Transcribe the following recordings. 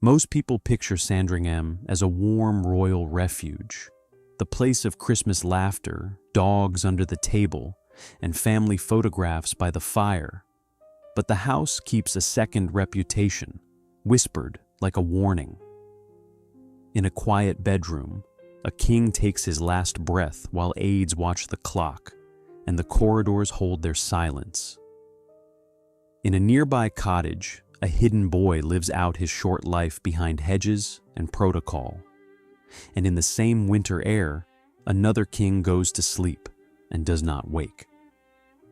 Most people picture Sandringham as a warm royal refuge, the place of Christmas laughter, dogs under the table, and family photographs by the fire. But the house keeps a second reputation, whispered like a warning. In a quiet bedroom, a king takes his last breath while aides watch the clock, and the corridors hold their silence. In a nearby cottage, a hidden boy lives out his short life behind hedges and protocol. And in the same winter air, another king goes to sleep and does not wake.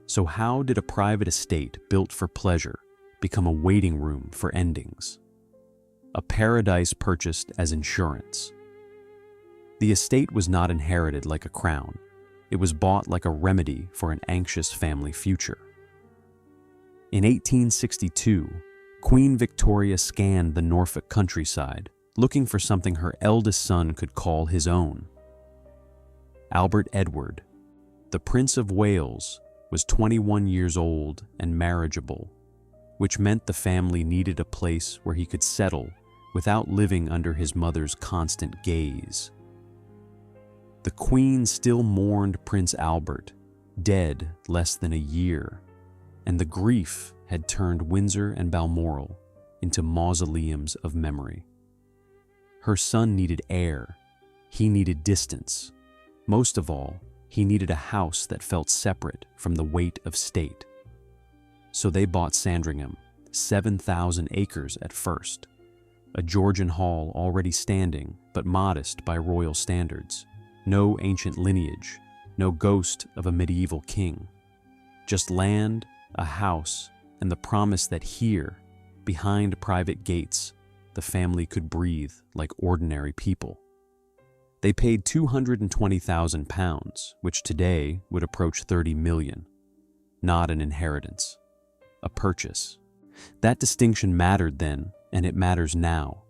So how did a private estate built for pleasure become a waiting room for endings? A paradise purchased as insurance. The estate was not inherited like a crown. It was bought like a remedy for an anxious family future. In 1862, Queen Victoria scanned the Norfolk countryside, looking for something her eldest son could call his own. Albert Edward, the Prince of Wales, was 21 years old and marriageable, which meant the family needed a place where he could settle without living under his mother's constant gaze. The Queen still mourned Prince Albert, dead less than a year, and the grief had turned Windsor and Balmoral into mausoleums of memory. Her son needed air, he needed distance. Most of all, he needed a house that felt separate from the weight of state. So they bought Sandringham, 7,000 acres at first, a Georgian hall already standing but modest by royal standards, no ancient lineage, no ghost of a medieval king, just land, a house, and the promise that here, behind private gates, the family could breathe like ordinary people. They paid £220,000, which today would approach 30 million. Not an inheritance, a purchase. That distinction mattered then, and it matters now.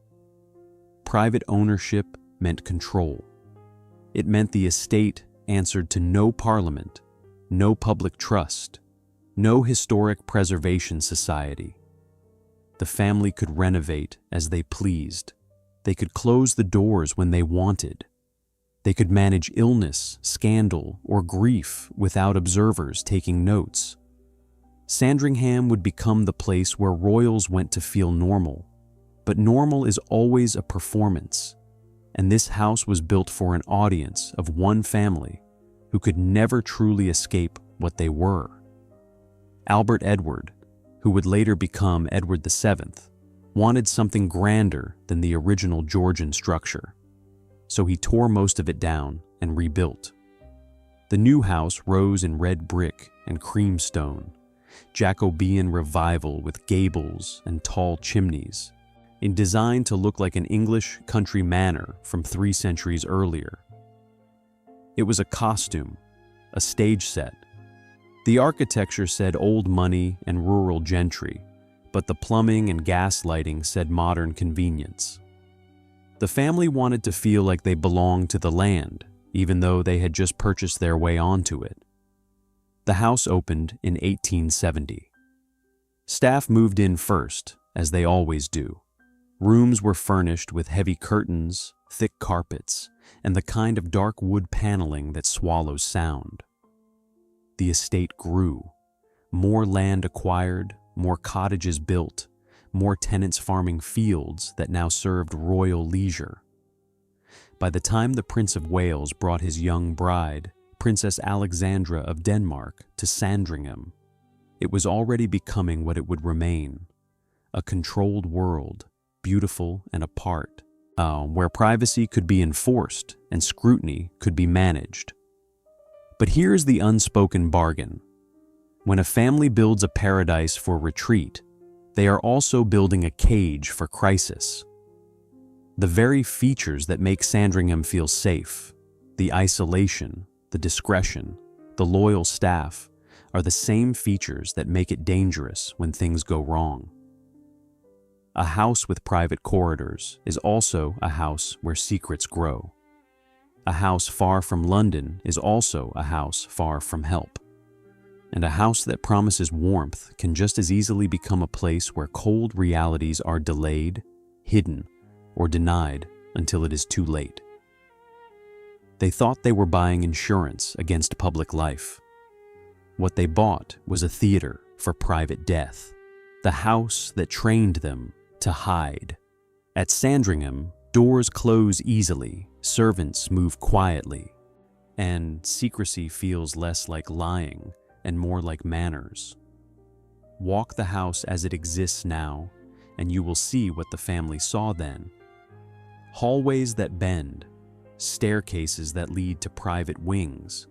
Private ownership meant control. It meant the estate answered to no parliament, no public trust, no historic preservation society. The family could renovate as they pleased. They could close the doors when they wanted. They could manage illness, scandal, or grief without observers taking notes. Sandringham would become the place where royals went to feel normal. But normal is always a performance, and this house was built for an audience of one family who could never truly escape what they were. Albert Edward, who would later become Edward VII, wanted something grander than the original Georgian structure, so he tore most of it down and rebuilt. The new house rose in red brick and cream stone, Jacobean revival with gables and tall chimneys, in design to look like an English country manor from 3 centuries earlier. It was a costume, a stage set. The architecture said old money and rural gentry, but the plumbing and gas lighting said modern convenience. The family wanted to feel like they belonged to the land, even though they had just purchased their way onto it. The house opened in 1870. Staff moved in first, as they always do. Rooms were furnished with heavy curtains, thick carpets, and the kind of dark wood paneling that swallows sound. The estate grew. More land acquired, more cottages built, more tenants farming fields that now served royal leisure. By the time the Prince of Wales brought his young bride, Princess Alexandra of Denmark, to Sandringham, it was already becoming what it would remain, a controlled world, beautiful and apart, where privacy could be enforced and scrutiny could be managed. But here's the unspoken bargain. When a family builds a paradise for retreat, they are also building a cage for crisis. The very features that make Sandringham feel safe, the isolation, the discretion, the loyal staff, are the same features that make it dangerous when things go wrong. A house with private corridors is also a house where secrets grow. A house far from London is also a house far from help. And a house that promises warmth can just as easily become a place where cold realities are delayed, hidden, or denied until it is too late. They thought they were buying insurance against public life. What they bought was a theater for private death, the house that trained them to hide. At Sandringham, doors close easily, servants move quietly, and secrecy feels less like lying and more like manners. Walk the house as it exists now, and you will see what the family saw then. Hallways that bend, staircases that lead to private wings,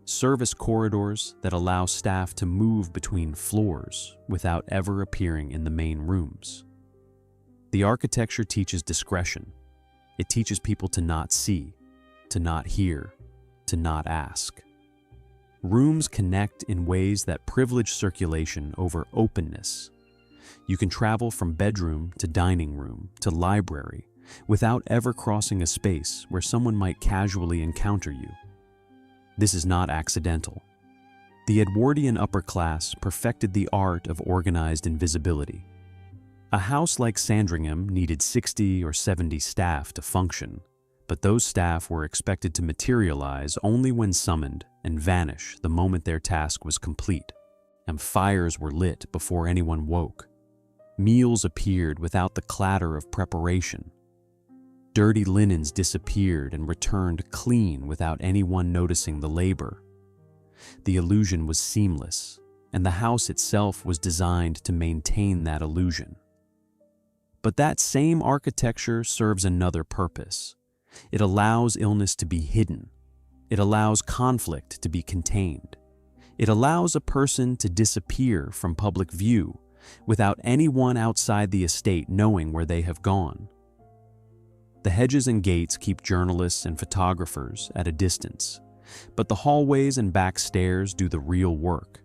service corridors that allow staff to move between floors without ever appearing in the main rooms. The architecture teaches discretion. It teaches people to not see, to not hear, to not ask. Rooms connect in ways that privilege circulation over openness. You can travel from bedroom to dining room to library without ever crossing a space where someone might casually encounter you. This is not accidental. The Edwardian upper class perfected the art of organized invisibility. A house like Sandringham needed 60 or 70 staff to function, but those staff were expected to materialize only when summoned and vanish the moment their task was complete, and fires were lit before anyone woke. Meals appeared without the clatter of preparation. Dirty linens disappeared and returned clean without anyone noticing the labor. The illusion was seamless, and the house itself was designed to maintain that illusion. But that same architecture serves another purpose. It allows illness to be hidden. It allows conflict to be contained. It allows a person to disappear from public view without anyone outside the estate knowing where they have gone. The hedges and gates keep journalists and photographers at a distance, but the hallways and back stairs do the real work.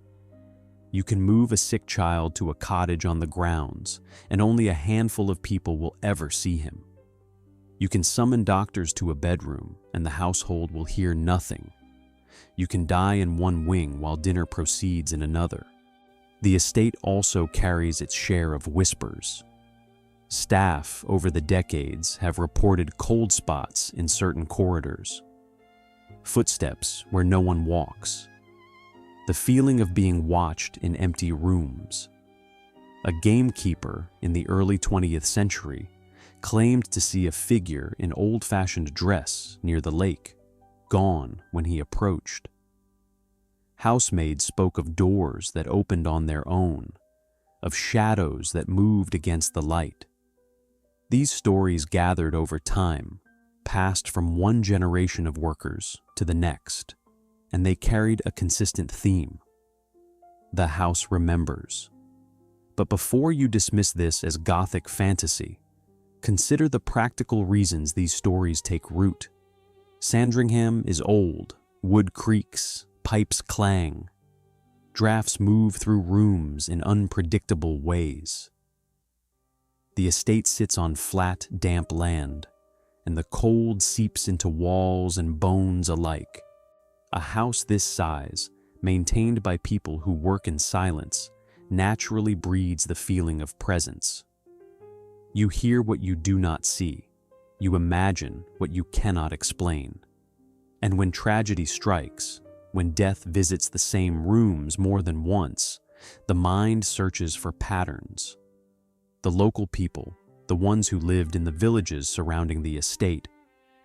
You can move a sick child to a cottage on the grounds, and only a handful of people will ever see him. You can summon doctors to a bedroom, and the household will hear nothing. You can die in one wing while dinner proceeds in another. The estate also carries its share of whispers. Staff over the decades have reported cold spots in certain corridors, footsteps where no one walks, the feeling of being watched in empty rooms. A gamekeeper in the early 20th century claimed to see a figure in old-fashioned dress near the lake, gone when he approached. Housemaids spoke of doors that opened on their own, of shadows that moved against the light. These stories gathered over time, passed from one generation of workers to the next, and they carried a consistent theme. The house remembers. But before you dismiss this as Gothic fantasy, consider the practical reasons these stories take root. Sandringham is old, wood creaks, pipes clang. Drafts move through rooms in unpredictable ways. The estate sits on flat, damp land, and the cold seeps into walls and bones alike. A house this size, maintained by people who work in silence, naturally breeds the feeling of presence. You hear what you do not see. You imagine what you cannot explain. And when tragedy strikes, when death visits the same rooms more than once, the mind searches for patterns. The local people, the ones who lived in the villages surrounding the estate,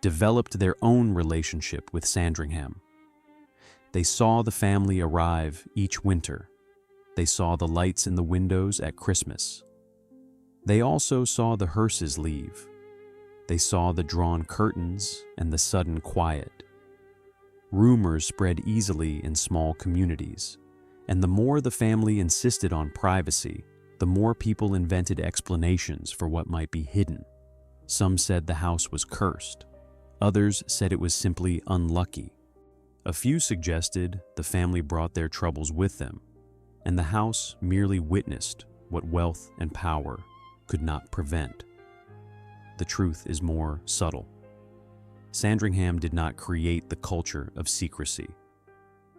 developed their own relationship with Sandringham. They saw the family arrive each winter. They saw the lights in the windows at Christmas. They also saw the hearses leave. They saw the drawn curtains and the sudden quiet. Rumors spread easily in small communities, and the more the family insisted on privacy, the more people invented explanations for what might be hidden. Some said the house was cursed. Others said it was simply unlucky. A few suggested the family brought their troubles with them, and the house merely witnessed what wealth and power could not prevent. The truth is more subtle. Sandringham did not create the culture of secrecy.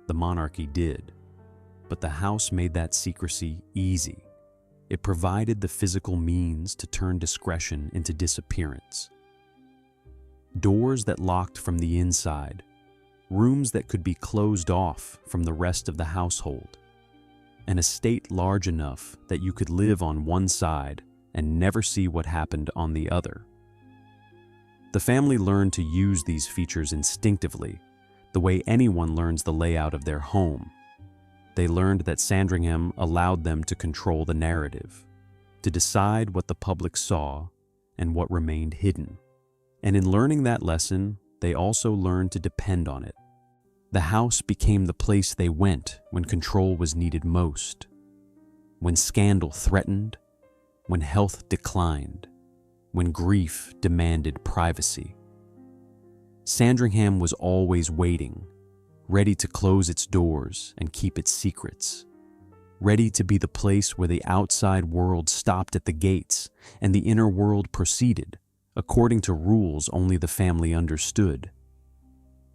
The monarchy did, but the house made that secrecy easy. It provided the physical means to turn discretion into disappearance. Doors that locked from the inside, rooms that could be closed off from the rest of the household, an estate large enough that you could live on one side and never see what happened on the other. The family learned to use these features instinctively, the way anyone learns the layout of their home. They learned that Sandringham allowed them to control the narrative, to decide what the public saw and what remained hidden. And in learning that lesson, they also learned to depend on it. The house became the place they went when control was needed most, when scandal threatened, when health declined, when grief demanded privacy. Sandringham was always waiting, ready to close its doors and keep its secrets, ready to be the place where the outside world stopped at the gates and the inner world proceeded, according to rules only the family understood.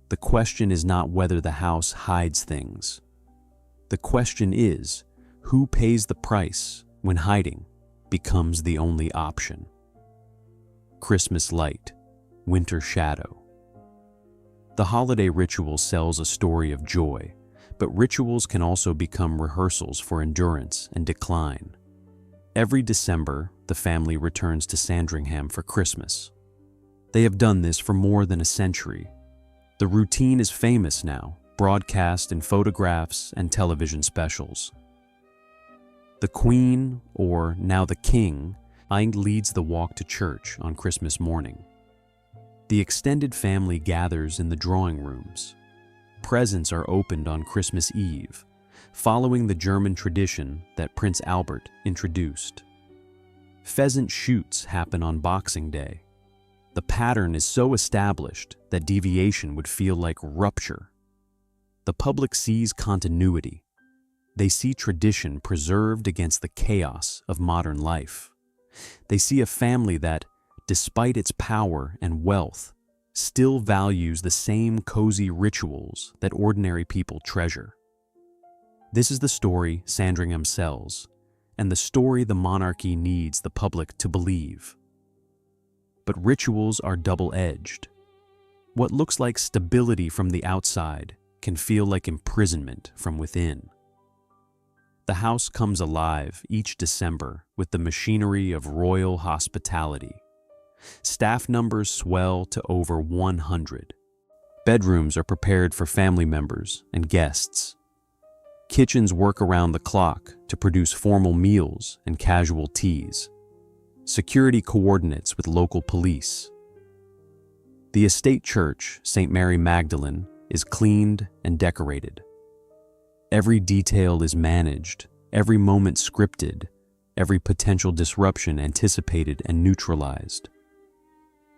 The question is not whether the house hides things. The question is, who pays the price when hiding becomes the only option? Christmas light, winter shadow. The holiday ritual sells a story of joy, but rituals can also become rehearsals for endurance and decline. Every December, the family returns to Sandringham for Christmas. They have done this for more than a century. The routine is famous now, broadcast in photographs and television specials. The Queen, or now the King, leads the walk to church on Christmas morning. The extended family gathers in the drawing rooms. Presents are opened on Christmas Eve, following the German tradition that Prince Albert introduced. Pheasant shoots happen on Boxing Day. The pattern is so established that deviation would feel like rupture. The public sees continuity. They see tradition preserved against the chaos of modern life. They see a family that, despite its power and wealth, still values the same cozy rituals that ordinary people treasure. This is the story Sandringham sells, and the story the monarchy needs the public to believe. But rituals are double-edged. What looks like stability from the outside can feel like imprisonment from within. The house comes alive each December with the machinery of royal hospitality. Staff numbers swell to over 100. Bedrooms are prepared for family members and guests. Kitchens work around the clock to produce formal meals and casual teas. Security coordinates with local police. The estate church, St. Mary Magdalene, is cleaned and decorated. Every detail is managed, every moment scripted, every potential disruption anticipated and neutralized.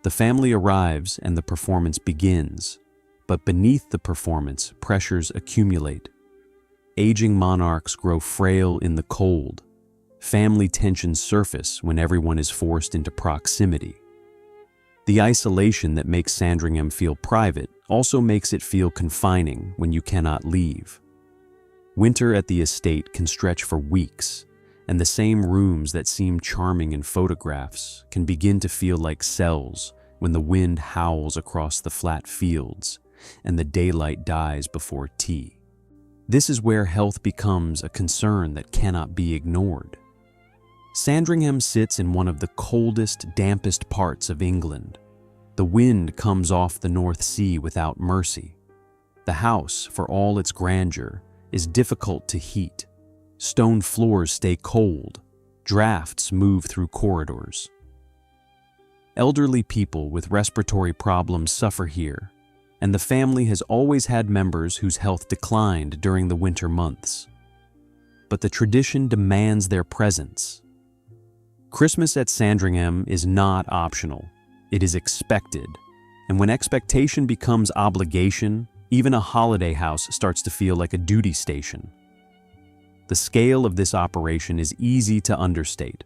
The family arrives and the performance begins, but beneath the performance, pressures accumulate. Aging monarchs grow frail in the cold. Family tensions surface when everyone is forced into proximity. The isolation that makes Sandringham feel private also makes it feel confining when you cannot leave. Winter at the estate can stretch for weeks, and the same rooms that seem charming in photographs can begin to feel like cells when the wind howls across the flat fields and the daylight dies before tea. This is where health becomes a concern that cannot be ignored. Sandringham sits in one of the coldest, dampest parts of England. The wind comes off the North Sea without mercy. The house, for all its grandeur, is difficult to heat. Stone floors stay cold. Drafts move through corridors. Elderly people with respiratory problems suffer here, and the family has always had members whose health declined during the winter months. But the tradition demands their presence. Christmas at Sandringham is not optional. It is expected. And when expectation becomes obligation, even a holiday house starts to feel like a duty station. The scale of this operation is easy to understate.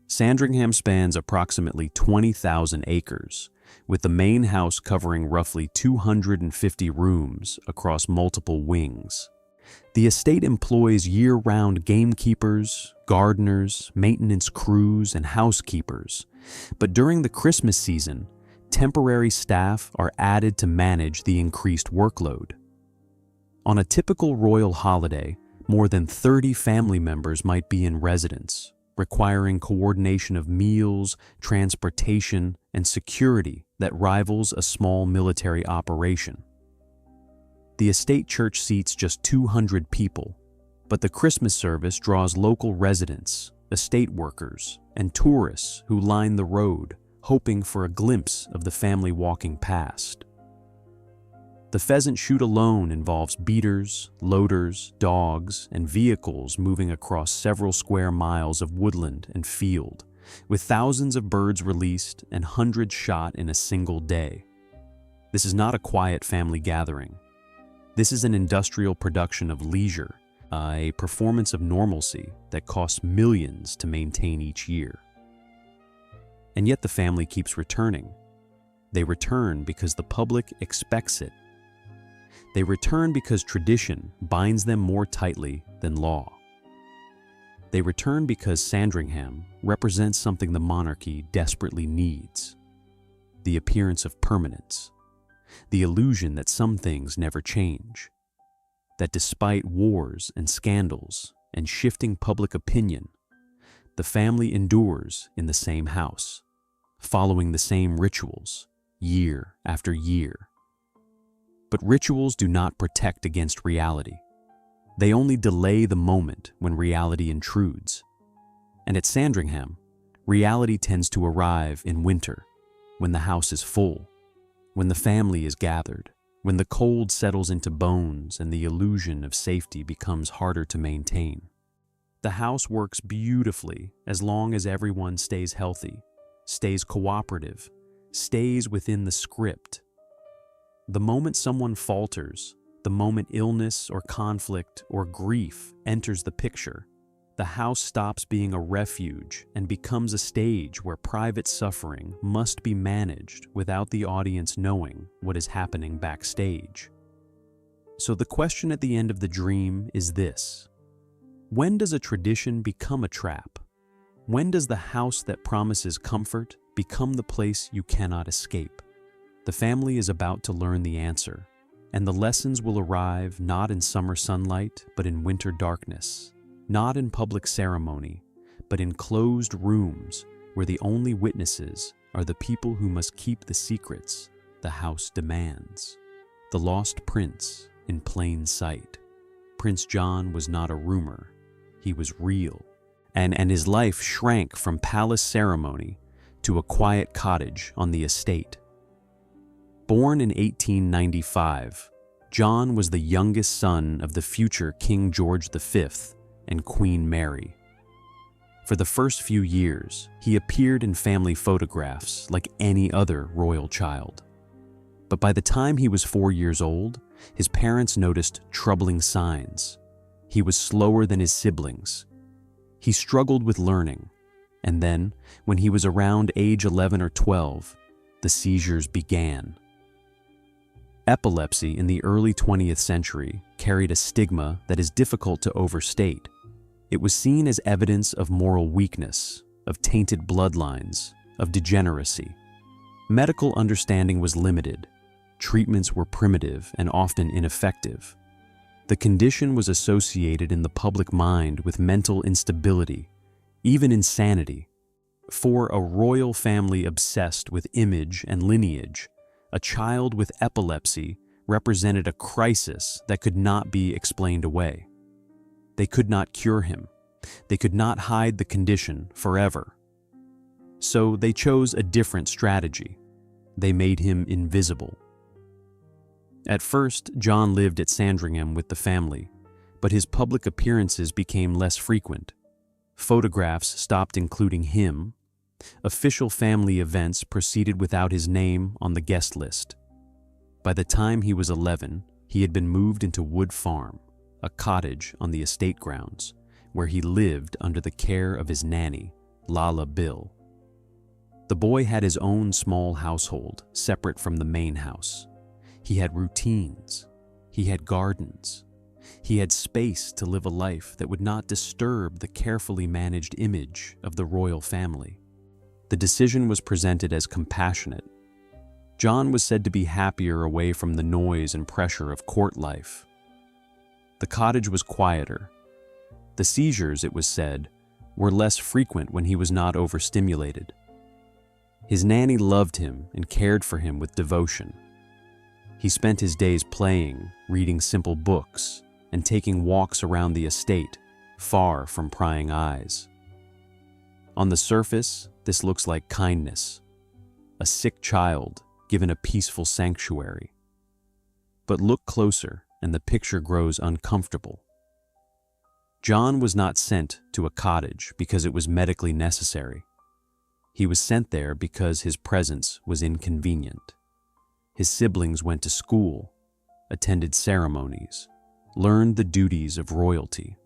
Sandringham spans approximately 20,000 acres, with the main house covering roughly 250 rooms across multiple wings. The estate employs year-round gamekeepers, gardeners, maintenance crews, and housekeepers, but during the Christmas season, temporary staff are added to manage the increased workload. On a typical royal holiday, more than 30 family members might be in residence, requiring coordination of meals, transportation, and security that rivals a small military operation. The estate church seats just 200 people, but the Christmas service draws local residents, estate workers, and tourists who line the road, hoping for a glimpse of the family walking past. The pheasant shoot alone involves beaters, loaders, dogs, and vehicles moving across several square miles of woodland and field, with thousands of birds released and hundreds shot in a single day. This is not a quiet family gathering. This is an industrial production of leisure, a performance of normalcy that costs millions to maintain each year. And yet the family keeps returning. They return because the public expects it. They return because tradition binds them more tightly than law. They return because Sandringham represents something the monarchy desperately needs: the appearance of permanence, the illusion that some things never change, that despite wars and scandals and shifting public opinion, the family endures in the same house, following the same rituals year after year. But rituals do not protect against reality. They only delay the moment when reality intrudes. And at Sandringham, reality tends to arrive in winter, when the house is full, when the family is gathered, when the cold settles into bones and the illusion of safety becomes harder to maintain. The house works beautifully as long as everyone stays healthy, stays cooperative, stays within the script. The moment someone falters, the moment illness or conflict or grief enters the picture, the house stops being a refuge and becomes a stage where private suffering must be managed without the audience knowing what is happening backstage. So the question at the end of the dream is this: when does a tradition become a trap? When does the house that promises comfort become the place you cannot escape? The family is about to learn the answer, and the lessons will arrive not in summer sunlight, but in winter darkness, not in public ceremony, but in closed rooms where the only witnesses are the people who must keep the secrets the house demands. The lost prince in plain sight. Prince John was not a rumor, he was real, and his life shrank from palace ceremony to a quiet cottage on the estate. Born in 1895, John was the youngest son of the future King George V and Queen Mary. For the first few years, he appeared in family photographs like any other royal child. But by the time he was 4 years old, his parents noticed troubling signs. He was slower than his siblings. He struggled with learning. And then, when he was around age 11 or 12, the seizures began. Epilepsy in the early 20th century carried a stigma that is difficult to overstate. It was seen as evidence of moral weakness, of tainted bloodlines, of degeneracy. Medical understanding was limited. Treatments were primitive and often ineffective. The condition was associated in the public mind with mental instability, even insanity. For a royal family obsessed with image and lineage, a child with epilepsy represented a crisis that could not be explained away. They could not cure him. They could not hide the condition forever. So they chose a different strategy. They made him invisible. At first, John lived at Sandringham with the family, but his public appearances became less frequent. Photographs stopped including him. Official family events proceeded without his name on the guest list. By the time he was 11, he had been moved into Wood Farm, a cottage on the estate grounds, where he lived under the care of his nanny, Lala Bill. The boy had his own small household, separate from the main house. He had routines. He had gardens. He had space to live a life that would not disturb the carefully managed image of the royal family. The decision was presented as compassionate. John was said to be happier away from the noise and pressure of court life. The cottage was quieter. The seizures, it was said, were less frequent when he was not overstimulated. His nanny loved him and cared for him with devotion. He spent his days playing, reading simple books, and taking walks around the estate, far from prying eyes. On the surface, this looks like kindness, a sick child given a peaceful sanctuary. But look closer, and the picture grows uncomfortable. John was not sent to a cottage because it was medically necessary. He was sent there because his presence was inconvenient. His siblings went to school, attended ceremonies, learned the duties of royalty.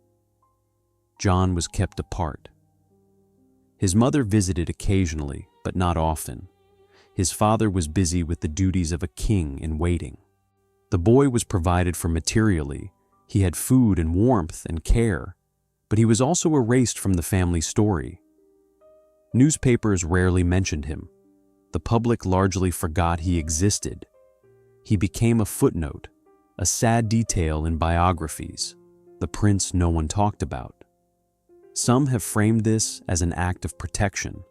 John was kept apart. His mother visited occasionally, but not often. His father was busy with the duties of a king in waiting. The boy was provided for materially. He had food and warmth and care, but he was also erased from the family story. Newspapers rarely mentioned him. The public largely forgot he existed. He became a footnote, a sad detail in biographies, the prince no one talked about. Some have framed this as an act of protection.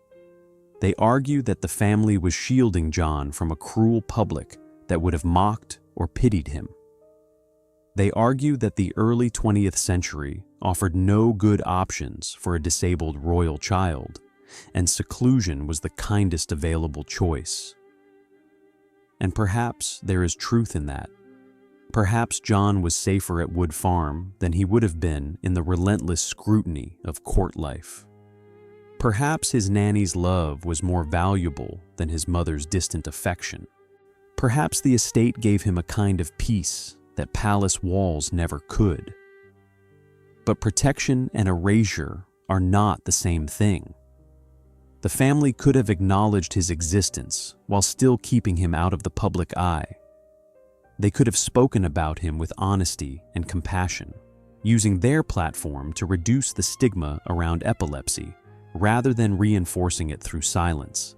They argue that the family was shielding John from a cruel public that would have mocked or pitied him. They argue that the early 20th century offered no good options for a disabled royal child, and seclusion was the kindest available choice. And perhaps there is truth in that. Perhaps John was safer at Wood Farm than he would have been in the relentless scrutiny of court life. Perhaps his nanny's love was more valuable than his mother's distant affection. Perhaps the estate gave him a kind of peace that palace walls never could. But protection and erasure are not the same thing. The family could have acknowledged his existence while still keeping him out of the public eye. They could have spoken about him with honesty and compassion, using their platform to reduce the stigma around epilepsy rather than reinforcing it through silence.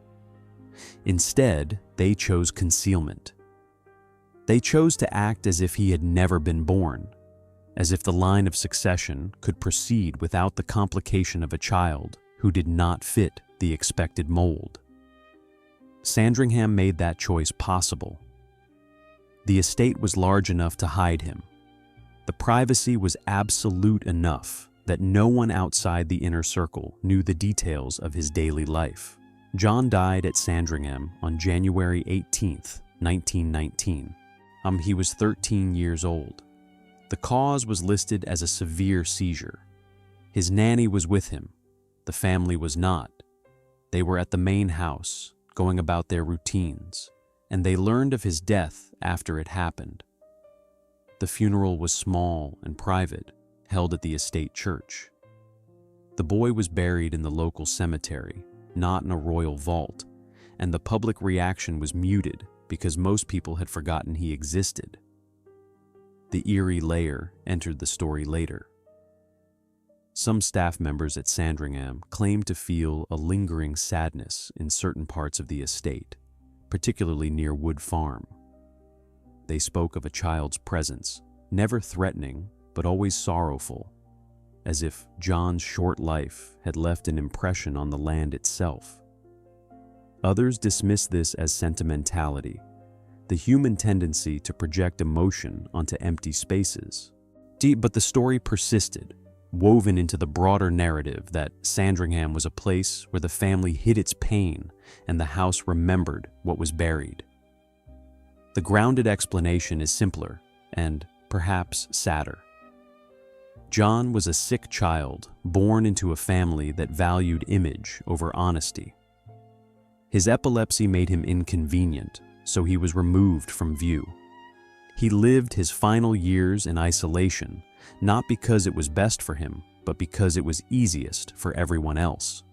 Instead, they chose concealment. They chose to act as if he had never been born, as if the line of succession could proceed without the complication of a child who did not fit the expected mold. Sandringham made that choice possible. The estate was large enough to hide him. The privacy was absolute enough that no one outside the inner circle knew the details of his daily life. John died at Sandringham on January 18th, 1919. He was 13 years old. The cause was listed as a severe seizure. His nanny was with him. The family was not. They were at the main house, going about their routines, and they learned of his death after it happened. The funeral was small and private, held at the estate church. The boy was buried in the local cemetery, not in a royal vault, and the public reaction was muted because most people had forgotten he existed. The eerie layer entered the story later. Some staff members at Sandringham claimed to feel a lingering sadness in certain parts of the estate, particularly near Wood Farm. They spoke of a child's presence, never threatening but always sorrowful, as if John's short life had left an impression on the land itself. Others dismissed this as sentimentality, the human tendency to project emotion onto empty spaces. But the story persisted, woven into the broader narrative that Sandringham was a place where the family hid its pain and the house remembered what was buried. The grounded explanation is simpler and perhaps sadder. John was a sick child born into a family that valued image over honesty. His epilepsy made him inconvenient, so he was removed from view. He lived his final years in isolation, not because it was best for him, but because it was easiest for everyone else.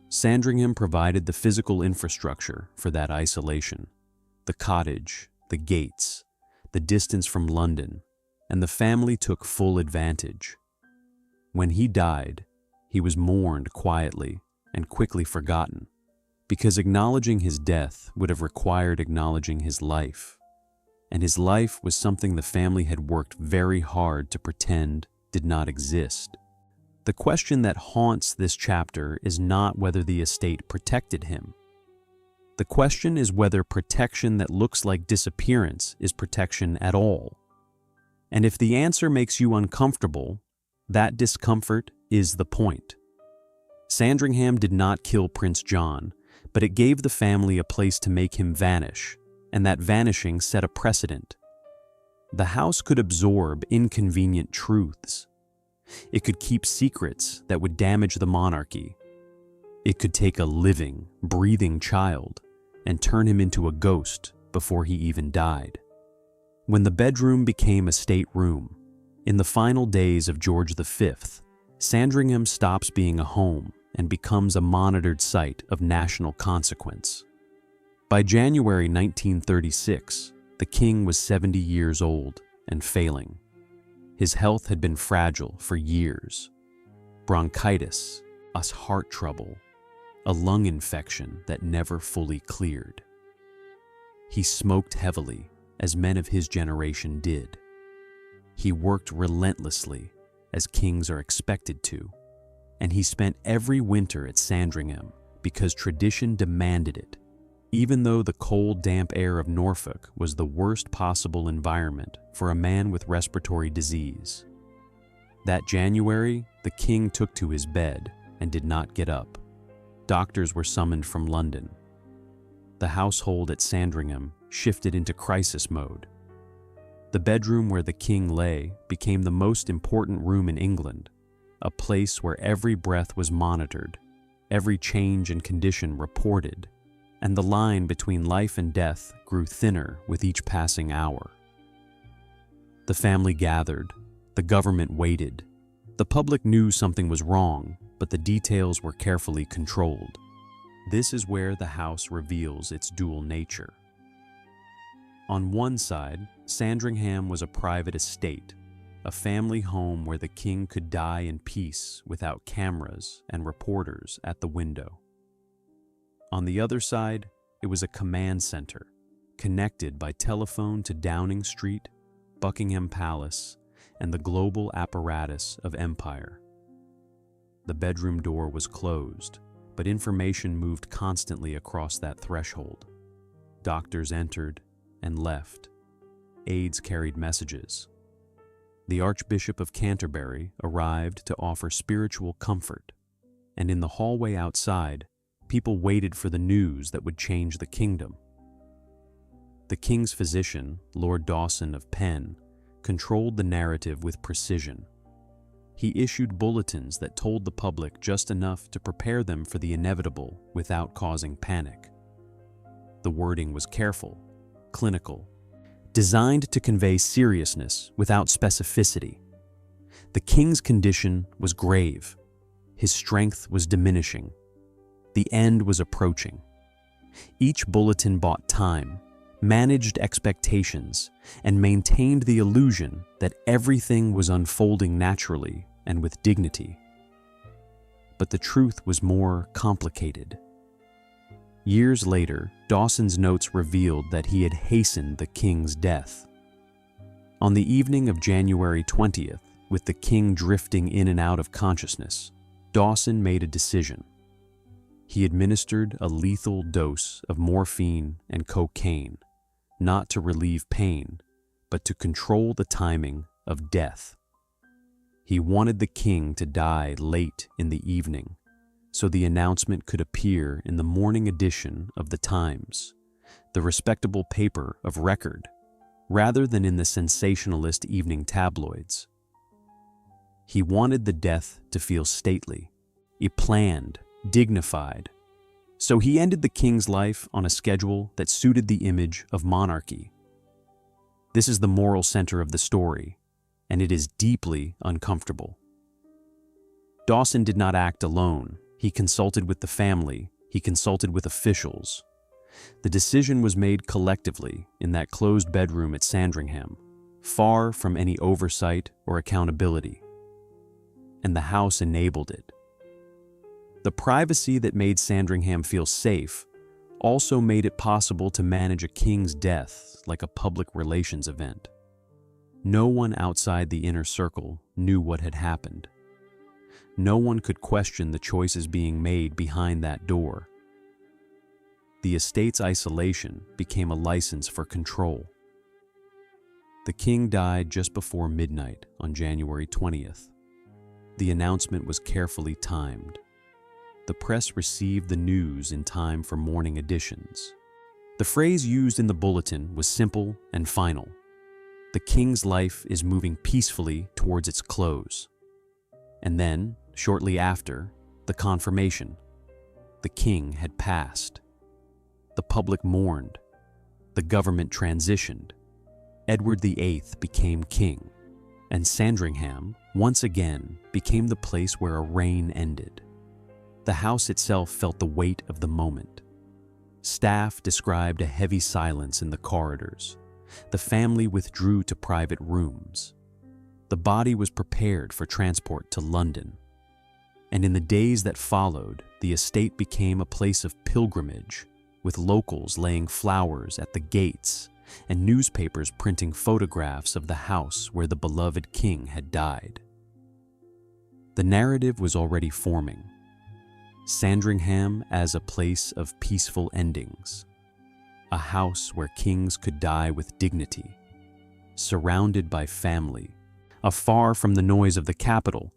Sandringham provided the physical infrastructure for that isolation: the cottage, the gates, the distance from London, and the family took full advantage. When he died, he was mourned quietly and quickly forgotten, because acknowledging his death would have required acknowledging his life, and his life was something the family had worked very hard to pretend did not exist. The question that haunts this chapter is not whether the estate protected him. The question is whether protection that looks like disappearance is protection at all. And if the answer makes you uncomfortable, that discomfort is the point. Sandringham did not kill Prince John, but it gave the family a place to make him vanish, and that vanishing set a precedent. The house could absorb inconvenient truths. It could keep secrets that would damage the monarchy. It could take a living, breathing child and turn him into a ghost before he even died. When the bedroom became a stateroom, in the final days of George V, Sandringham stops being a home and becomes a monitored site of national consequence. By January 1936, the king was 70 years old and failing. His health had been fragile for years. Bronchitis, heart trouble, a lung infection that never fully cleared. He smoked heavily, as men of his generation did. He worked relentlessly, as kings are expected to, and he spent every winter at Sandringham because tradition demanded it, even though the cold, damp air of Norfolk was the worst possible environment for a man with respiratory disease. That January, the king took to his bed and did not get up. Doctors were summoned from London. The household at Sandringham shifted into crisis mode. The bedroom where the king lay became the most important room in England, a place where every breath was monitored, every change in condition reported, and the line between life and death grew thinner with each passing hour. The family gathered, the government waited. The public knew something was wrong, but the details were carefully controlled. This is where the house reveals its dual nature. On one side, Sandringham was a private estate, a family home where the king could die in peace without cameras and reporters at the window. On the other side, it was a command center, connected by telephone to Downing Street, Buckingham Palace, and the global apparatus of empire. The bedroom door was closed, but information moved constantly across that threshold. Doctors entered and left. Aides carried messages. The Archbishop of Canterbury arrived to offer spiritual comfort, and in the hallway outside, people waited for the news that would change the kingdom. The king's physician, Lord Dawson of Penn, controlled the narrative with precision. He issued bulletins that told the public just enough to prepare them for the inevitable without causing panic. The wording was careful, clinical, designed to convey seriousness without specificity. The king's condition was grave. His strength was diminishing. The end was approaching. Each bulletin bought time, managed expectations, and maintained the illusion that everything was unfolding naturally and with dignity. But the truth was more complicated. Years later, Dawson's notes revealed that he had hastened the king's death. On the evening of January 20th, with the king drifting in and out of consciousness, Dawson made a decision. He administered a lethal dose of morphine and cocaine, not to relieve pain, but to control the timing of death. He wanted the king to die late in the evening, so the announcement could appear in the morning edition of the Times, the respectable paper of record, rather than in the sensationalist evening tabloids. He wanted the death to feel stately, planned, dignified. So he ended the king's life on a schedule that suited the image of monarchy. This is the moral center of the story, and it is deeply uncomfortable. Dawson did not act alone. He consulted with the family. He consulted with officials. The decision was made collectively in that closed bedroom at Sandringham, far from any oversight or accountability. And the house enabled it. The privacy that made Sandringham feel safe also made it possible to manage a king's death like a public relations event. No one outside the inner circle knew what had happened. No one could question the choices being made behind that door. The estate's isolation became a license for control. The king died just before midnight on January 20th. The announcement was carefully timed. The press received the news in time for morning editions. The phrase used in the bulletin was simple and final. The king's life is moving peacefully towards its close. And then, shortly after, the confirmation. The king had passed. The public mourned. The government transitioned. Edward VIII became king, and Sandringham, once again, became the place where a reign ended. The house itself felt the weight of the moment. Staff described a heavy silence in the corridors. The family withdrew to private rooms. The body was prepared for transport to London. And in the days that followed, the estate became a place of pilgrimage, with locals laying flowers at the gates and newspapers printing photographs of the house where the beloved king had died. The narrative was already forming. Sandringham as a place of peaceful endings, a house where kings could die with dignity, surrounded by family, afar from the noise of the capital,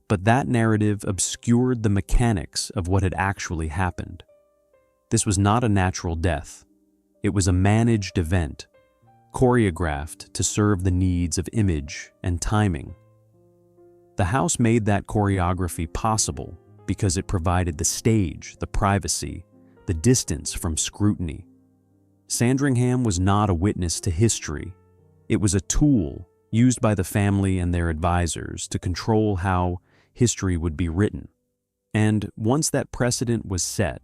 but that narrative obscured the mechanics of what had actually happened. This was not a natural death. It was a managed event, choreographed to serve the needs of image and timing. The house made that choreography possible because it provided the stage, the privacy, the distance from scrutiny. Sandringham was not a witness to history. It was a tool used by the family and their advisors to control how history would be written. And once that precedent was set,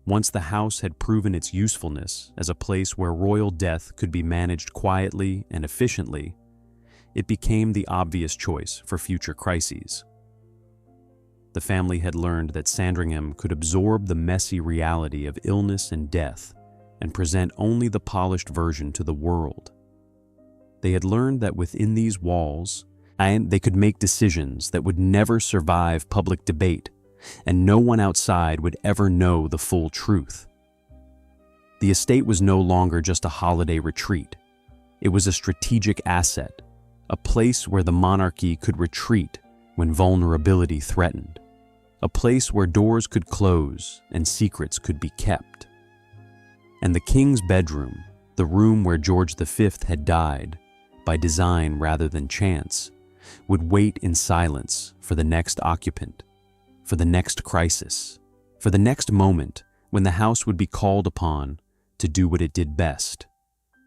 once the house had proven its usefulness as a place where royal death could be managed quietly and efficiently, it became the obvious choice for future crises. The family had learned that Sandringham could absorb the messy reality of illness and death and present only the polished version to the world. They had learned that within these walls, they could make decisions that would never survive public debate, and no one outside would ever know the full truth. The estate was no longer just a holiday retreat. It was a strategic asset, a place where the monarchy could retreat when vulnerability threatened, a place where doors could close and secrets could be kept. And the king's bedroom, the room where George V had died, by design rather than chance, would wait in silence for the next occupant, for the next crisis, for the next moment when the house would be called upon to do what it did best: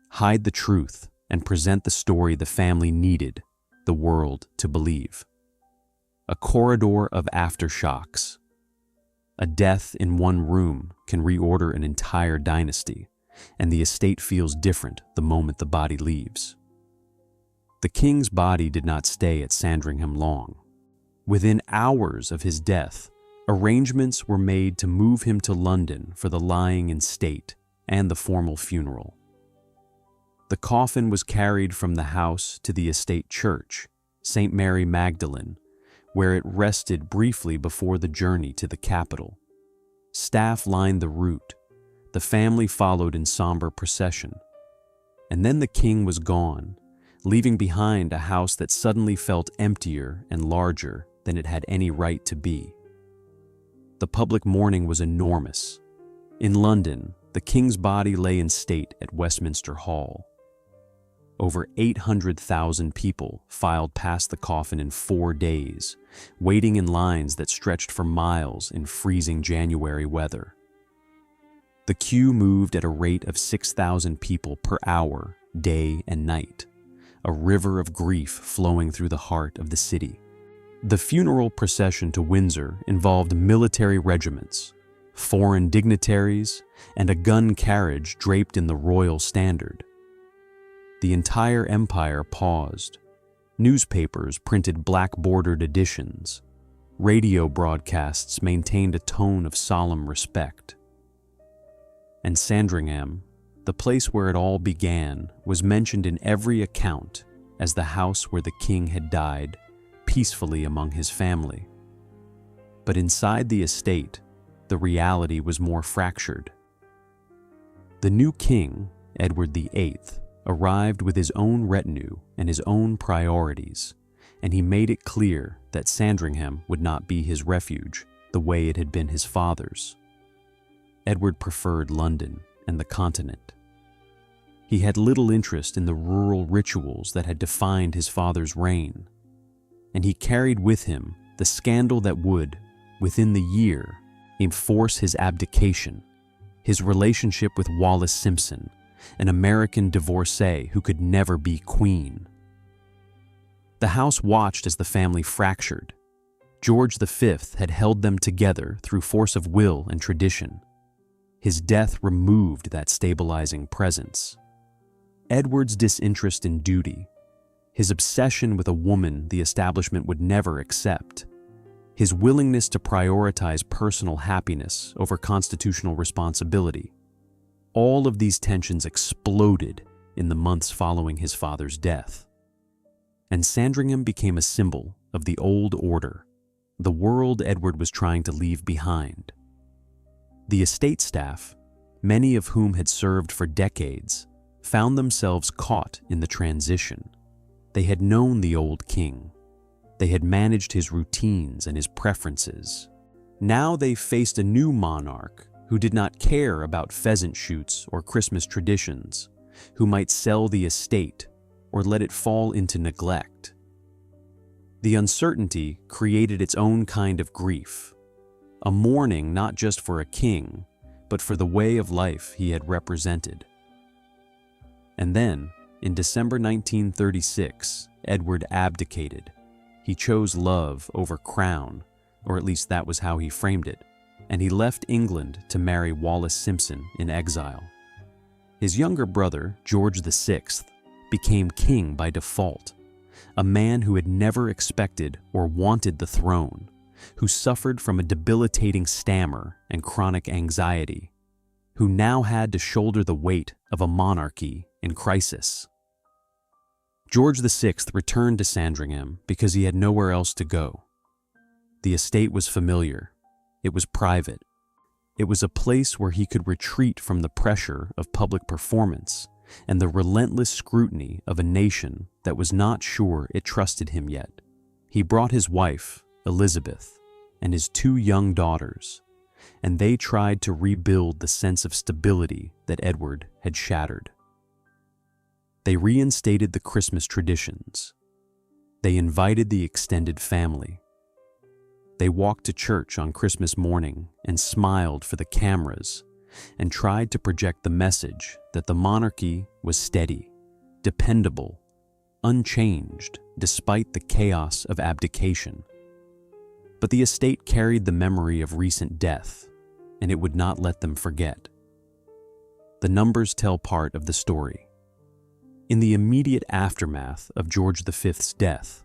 hide the truth and present the story the family needed the world to believe. A corridor of aftershocks. A death in one room can reorder an entire dynasty, and the estate feels different the moment the body leaves. The king's body did not stay at Sandringham long. Within hours of his death, arrangements were made to move him to London for the lying in state and the formal funeral. The coffin was carried from the house to the estate church, St. Mary Magdalene, where it rested briefly before the journey to the capital. Staff lined the route. The family followed in somber procession. And then the king was gone, leaving behind a house that suddenly felt emptier and larger than it had any right to be. The public mourning was enormous. In London, the king's body lay in state at Westminster Hall. Over 800,000 people filed past the coffin in 4 days, waiting in lines that stretched for miles in freezing January weather. The queue moved at a rate of 6,000 people per hour, day and night, a river of grief flowing through the heart of the city. The funeral procession to Windsor involved military regiments, foreign dignitaries, and a gun carriage draped in the royal standard. The entire empire paused. Newspapers printed black-bordered editions. Radio broadcasts maintained a tone of solemn respect. And Sandringham, the place where it all began, was mentioned in every account as the house where the king had died peacefully among his family. But inside the estate, the reality was more fractured. The new king, Edward VIII, arrived with his own retinue and his own priorities, and he made it clear that Sandringham would not be his refuge the way it had been his father's. Edward preferred London and the continent. He had little interest in the rural rituals that had defined his father's reign, and he carried with him the scandal that would, within the year, enforce his abdication, his relationship with Wallis Simpson, an American divorcee who could never be queen. The house watched as the family fractured. George V had held them together through force of will and tradition. His death removed that stabilizing presence. Edward's disinterest in duty, his obsession with a woman the establishment would never accept, his willingness to prioritize personal happiness over constitutional responsibility, all of these tensions exploded in the months following his father's death. And Sandringham became a symbol of the old order, the world Edward was trying to leave behind. The estate staff, many of whom had served for decades, found themselves caught in the transition. They had known the old king. They had managed his routines and his preferences. Now they faced a new monarch who did not care about pheasant shoots or Christmas traditions, who might sell the estate or let it fall into neglect. The uncertainty created its own kind of grief, a mourning not just for a king, but for the way of life he had represented. And then, in December 1936, Edward abdicated. He chose love over crown, or at least that was how he framed it, and he left England to marry Wallis Simpson in exile. His younger brother, George VI, became king by default, a man who had never expected or wanted the throne, who suffered from a debilitating stammer and chronic anxiety, who now had to shoulder the weight of a monarchy in crisis. George VI returned to Sandringham because he had nowhere else to go. The estate was familiar. It was private. It was a place where he could retreat from the pressure of public performance and the relentless scrutiny of a nation that was not sure it trusted him yet. He brought his wife, Elizabeth, and his two young daughters, and they tried to rebuild the sense of stability that Edward had shattered. They reinstated the Christmas traditions. They invited the extended family. They walked to church on Christmas morning and smiled for the cameras and tried to project the message that the monarchy was steady, dependable, unchanged despite the chaos of abdication. But the estate carried the memory of recent death, and it would not let them forget. The numbers tell part of the story. In the immediate aftermath of George V's death,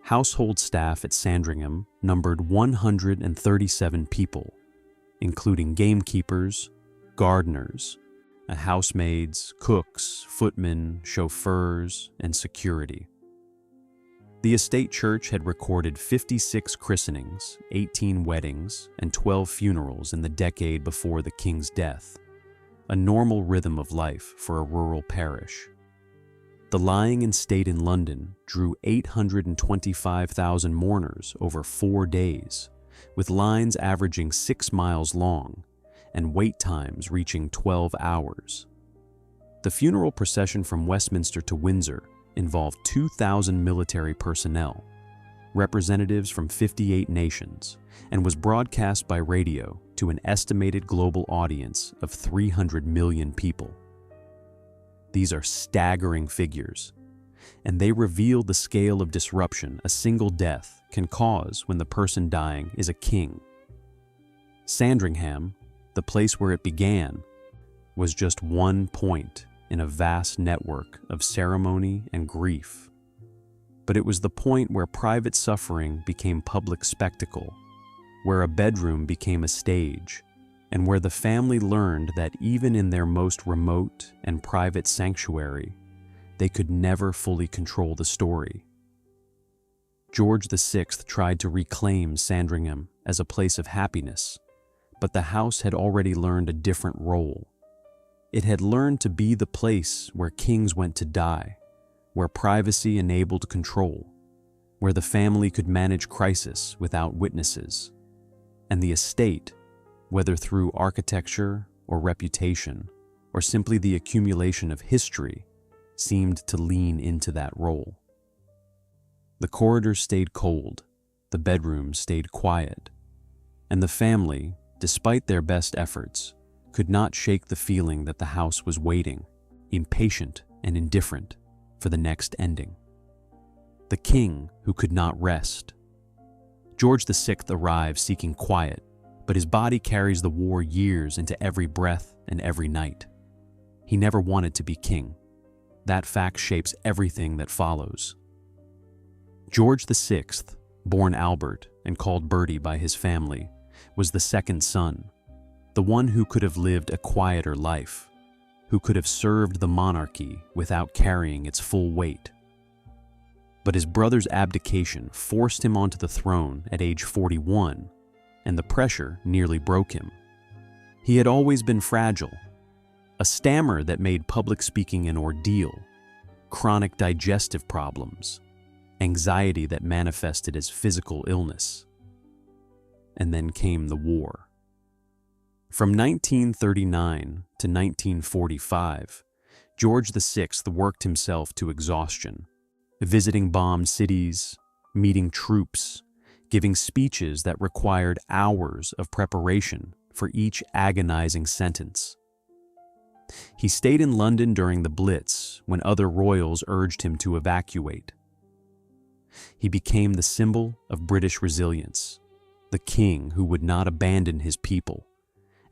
household staff at Sandringham numbered 137 people, including gamekeepers, gardeners, housemaids, cooks, footmen, chauffeurs, and security. The estate church had recorded 56 christenings, 18 weddings, and 12 funerals in the decade before the king's death, a normal rhythm of life for a rural parish. The lying-in state in London drew 825,000 mourners over 4 days, with lines averaging 6 miles long and wait times reaching 12 hours. The funeral procession from Westminster to Windsor involved 2,000 military personnel, representatives from 58 nations, and was broadcast by radio to an estimated global audience of 300 million people. These are staggering figures, and they reveal the scale of disruption a single death can cause when the person dying is a king. Sandringham, the place where it began, was just one point in a vast network of ceremony and grief. But it was the point where private suffering became public spectacle, where a bedroom became a stage, and where the family learned that even in their most remote and private sanctuary, they could never fully control the story. George VI tried to reclaim Sandringham as a place of happiness, but the house had already learned a different role. It had learned to be the place where kings went to die, where privacy enabled control, where the family could manage crisis without witnesses, and the estate, whether through architecture or reputation, or simply the accumulation of history, seemed to lean into that role. The corridors stayed cold, the bedrooms stayed quiet, and the family, despite their best efforts, could not shake the feeling that the house was waiting, impatient and indifferent, for the next ending. The king who could not rest. George VI arrives seeking quiet, but his body carries the war years into every breath and every night. He never wanted to be king. That fact shapes everything that follows. George VI, born Albert and called Bertie by his family, was the second son, the one who could have lived a quieter life, who could have served the monarchy without carrying its full weight. But his brother's abdication forced him onto the throne at age 41, and the pressure nearly broke him. He had always been fragile, a stammer that made public speaking an ordeal, chronic digestive problems, anxiety that manifested as physical illness. And then came the war. From 1939 to 1945, George VI worked himself to exhaustion, visiting bombed cities, meeting troops, giving speeches that required hours of preparation for each agonizing sentence. He stayed in London during the Blitz when other royals urged him to evacuate. He became the symbol of British resilience, the king who would not abandon his people,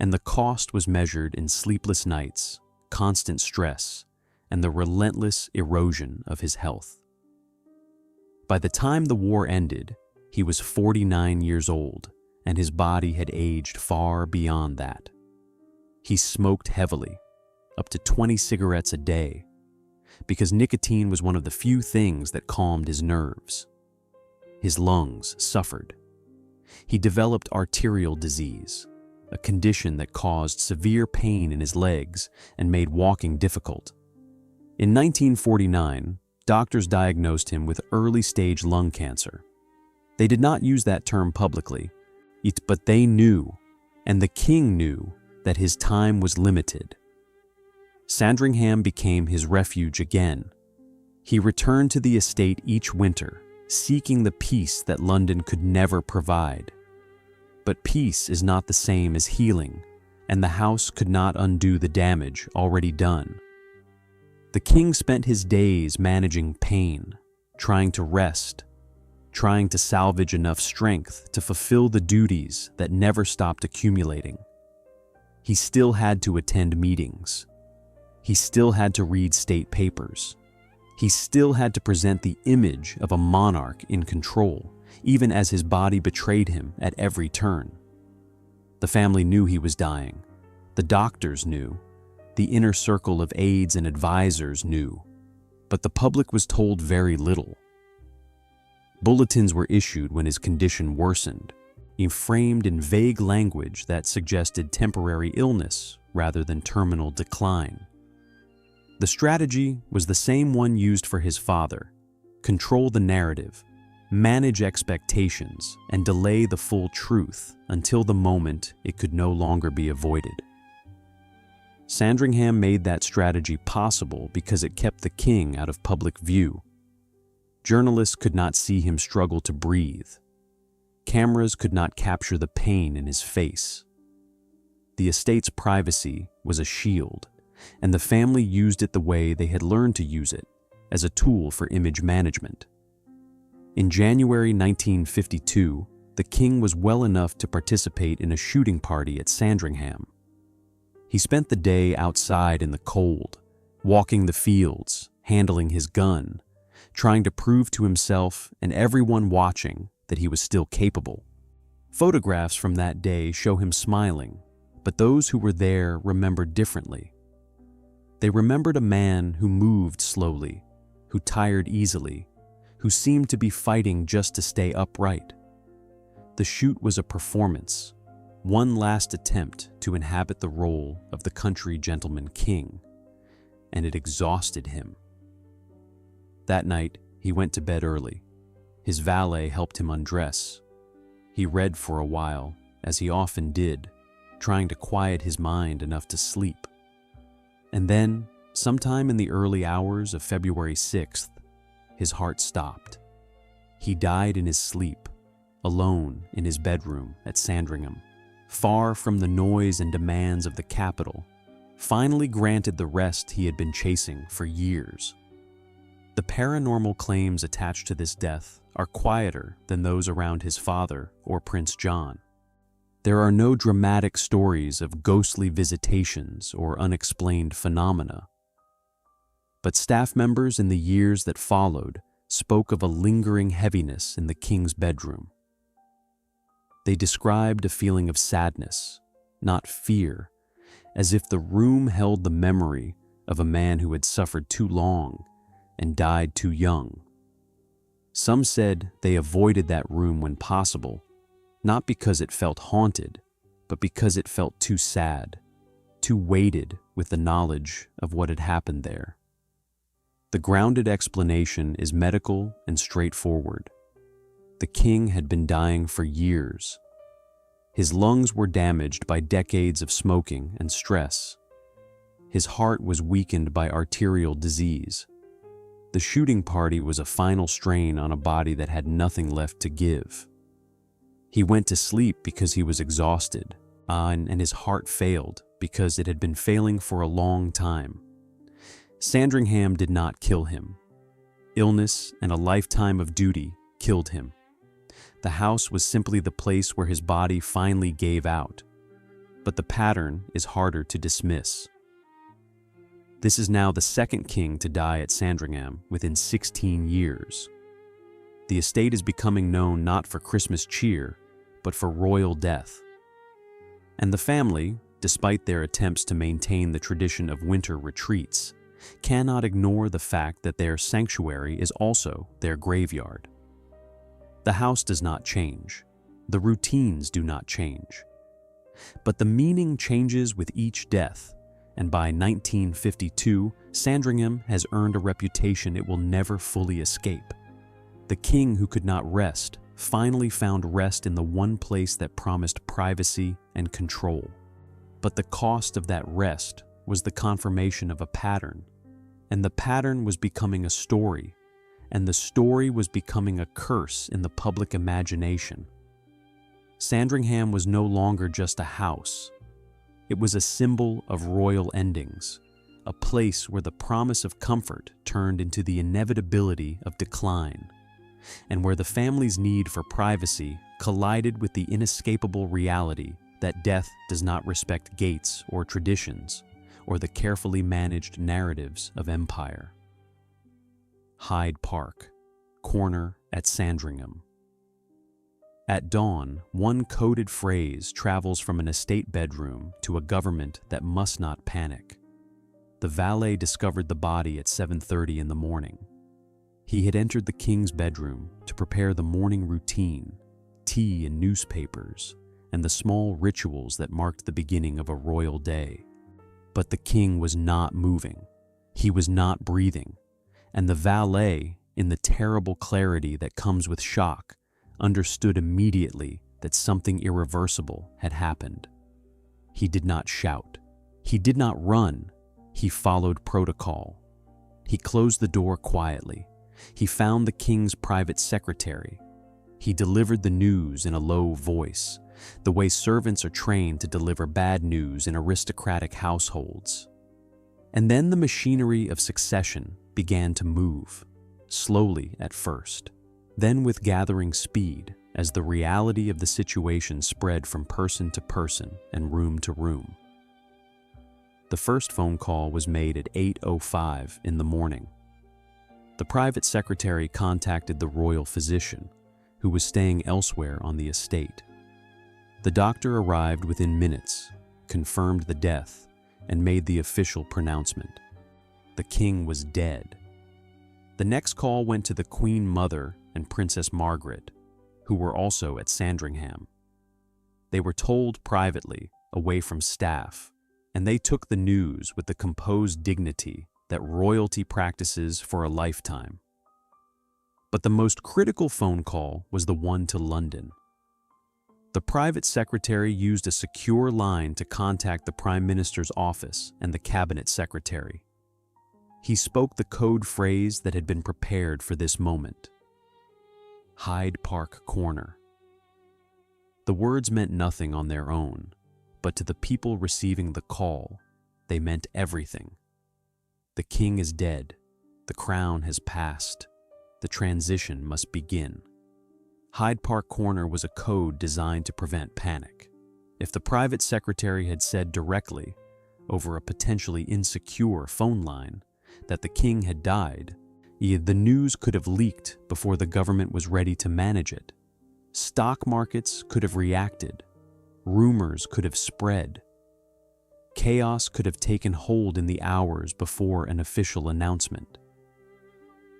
and the cost was measured in sleepless nights, constant stress, and the relentless erosion of his health. By the time the war ended, he was 49 years old, and his body had aged far beyond that. He smoked heavily, up to 20 cigarettes a day, because nicotine was one of the few things that calmed his nerves. His lungs suffered. He developed arterial disease, a condition that caused severe pain in his legs and made walking difficult. In 1949, doctors diagnosed him with early-stage lung cancer. They did not use that term publicly, but they knew, and the king knew, that his time was limited. Sandringham became his refuge again. He returned to the estate each winter, seeking the peace that London could never provide. But peace is not the same as healing, and the house could not undo the damage already done. The king spent his days managing pain, trying to rest, trying to salvage enough strength to fulfill the duties that never stopped accumulating. He still had to attend meetings. He still had to read state papers. He still had to present the image of a monarch in control, even as his body betrayed him at every turn. The family knew he was dying. The doctors knew. The inner circle of aides and advisors knew. But the public was told very little. Bulletins were issued when his condition worsened, framed in vague language that suggested temporary illness rather than terminal decline. The strategy was the same one used for his father: control the narrative, manage expectations, and delay the full truth until the moment it could no longer be avoided. Sandringham made that strategy possible because it kept the king out of public view. Journalists could not see him struggle to breathe. Cameras could not capture the pain in his face. The estate's privacy was a shield, and the family used it the way they had learned to use it, as a tool for image management. In January 1952, the king was well enough to participate in a shooting party at Sandringham. He spent the day outside in the cold, walking the fields, handling his gun, trying to prove to himself and everyone watching that he was still capable. Photographs from that day show him smiling, but those who were there remembered differently. They remembered a man who moved slowly, who tired easily, who seemed to be fighting just to stay upright. The shoot was a performance, one last attempt to inhabit the role of the country gentleman king, and it exhausted him. That night, he went to bed early. His valet helped him undress. He read for a while, as he often did, trying to quiet his mind enough to sleep. And then, sometime in the early hours of February 6th, his heart stopped. He died in his sleep, alone in his bedroom at Sandringham, far from the noise and demands of the capital, finally granted the rest he had been chasing for years. The paranormal claims attached to this death are quieter than those around his father or Prince John. There are no dramatic stories of ghostly visitations or unexplained phenomena. But staff members in the years that followed spoke of a lingering heaviness in the king's bedroom. They described a feeling of sadness, not fear, as if the room held the memory of a man who had suffered too long and died too young. Some said they avoided that room when possible, not because it felt haunted, but because it felt too sad, too weighted with the knowledge of what had happened there. The grounded explanation is medical and straightforward. The king had been dying for years. His lungs were damaged by decades of smoking and stress. His heart was weakened by arterial disease. The shooting party was a final strain on a body that had nothing left to give. He went to sleep because he was exhausted, and his heart failed because it had been failing for a long time. Sandringham did not kill him. Illness and a lifetime of duty killed him. The house was simply the place where his body finally gave out. But the pattern is harder to dismiss. This is now the second king to die at Sandringham within 16 years. The estate is becoming known not for Christmas cheer, but for royal death. And the family, despite their attempts to maintain the tradition of winter retreats, cannot ignore the fact that their sanctuary is also their graveyard. The house does not change. The routines do not change. But the meaning changes with each death, and by 1952, Sandringham has earned a reputation it will never fully escape. The king who could not rest finally found rest in the one place that promised privacy and control. But the cost of that rest was the confirmation of a pattern, and the pattern was becoming a story, and the story was becoming a curse in the public imagination. Sandringham was no longer just a house. It was a symbol of royal endings, a place where the promise of comfort turned into the inevitability of decline, and where the family's need for privacy collided with the inescapable reality that death does not respect gates or traditions, or the carefully managed narratives of empire. Hyde Park, corner at Sandringham. At dawn, one coded phrase travels from an estate bedroom to a government that must not panic. The valet discovered the body at 7:30 in the morning. He had entered the king's bedroom to prepare the morning routine, tea and newspapers, and the small rituals that marked the beginning of a royal day. But the king was not moving. He was not breathing. And the valet, in the terrible clarity that comes with shock, understood immediately that something irreversible had happened. He did not shout. He did not run. He followed protocol. He closed the door quietly. He found the king's private secretary. He delivered the news in a low voice, the way servants are trained to deliver bad news in aristocratic households. And then the machinery of succession began to move, slowly at first, then with gathering speed as the reality of the situation spread from person to person and room to room. The first phone call was made at 8:05 in the morning. The private secretary contacted the royal physician, who was staying elsewhere on the estate. The doctor arrived within minutes, confirmed the death, and made the official pronouncement. The king was dead. The next call went to the Queen Mother and Princess Margaret, who were also at Sandringham. They were told privately, away from staff, and they took the news with the composed dignity that royalty practices for a lifetime. But the most critical phone call was the one to London. The private secretary used a secure line to contact the Prime Minister's office and the cabinet secretary. He spoke the code phrase that had been prepared for this moment: Hyde Park Corner. The words meant nothing on their own, but to the people receiving the call, they meant everything. The king is dead. The crown has passed. The transition must begin. Hyde Park Corner was a code designed to prevent panic. If the private secretary had said directly, over a potentially insecure phone line, that the king had died, the news could have leaked before the government was ready to manage it. Stock markets could have reacted. Rumors could have spread. Chaos could have taken hold in the hours before an official announcement.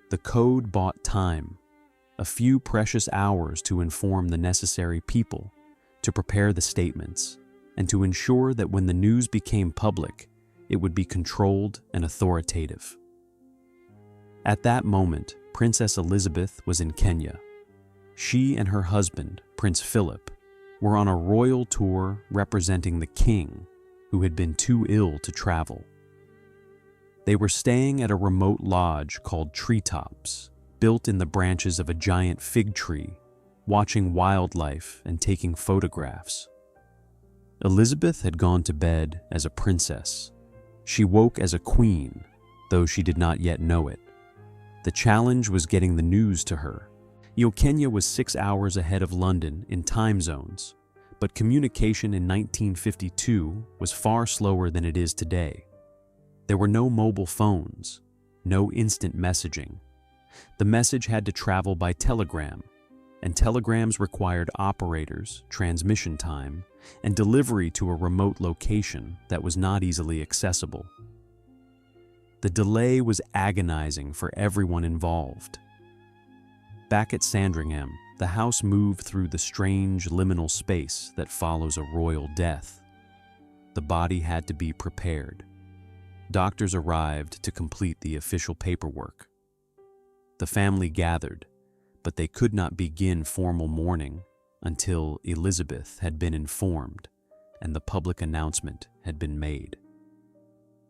The code bought time, a few precious hours to inform the necessary people, to prepare the statements, and to ensure that when the news became public, it would be controlled and authoritative. At that moment, Princess Elizabeth was in Kenya. She and her husband, Prince Philip, were on a royal tour representing the king, who had been too ill to travel. They were staying at a remote lodge called Treetops, built in the branches of a giant fig tree, watching wildlife and taking photographs. Elizabeth had gone to bed as a princess. She woke as a queen, though she did not yet know it. The challenge was getting the news to her. Kenya was 6 hours ahead of London in time zones, but communication in 1952 was far slower than it is today. There were no mobile phones, no instant messaging. The message had to travel by telegram, and telegrams required operators, transmission time, and delivery to a remote location that was not easily accessible. The delay was agonizing for everyone involved. Back at Sandringham, the house moved through the strange liminal space that follows a royal death. The body had to be prepared. Doctors arrived to complete the official paperwork. The family gathered, but they could not begin formal mourning until Elizabeth had been informed and the public announcement had been made.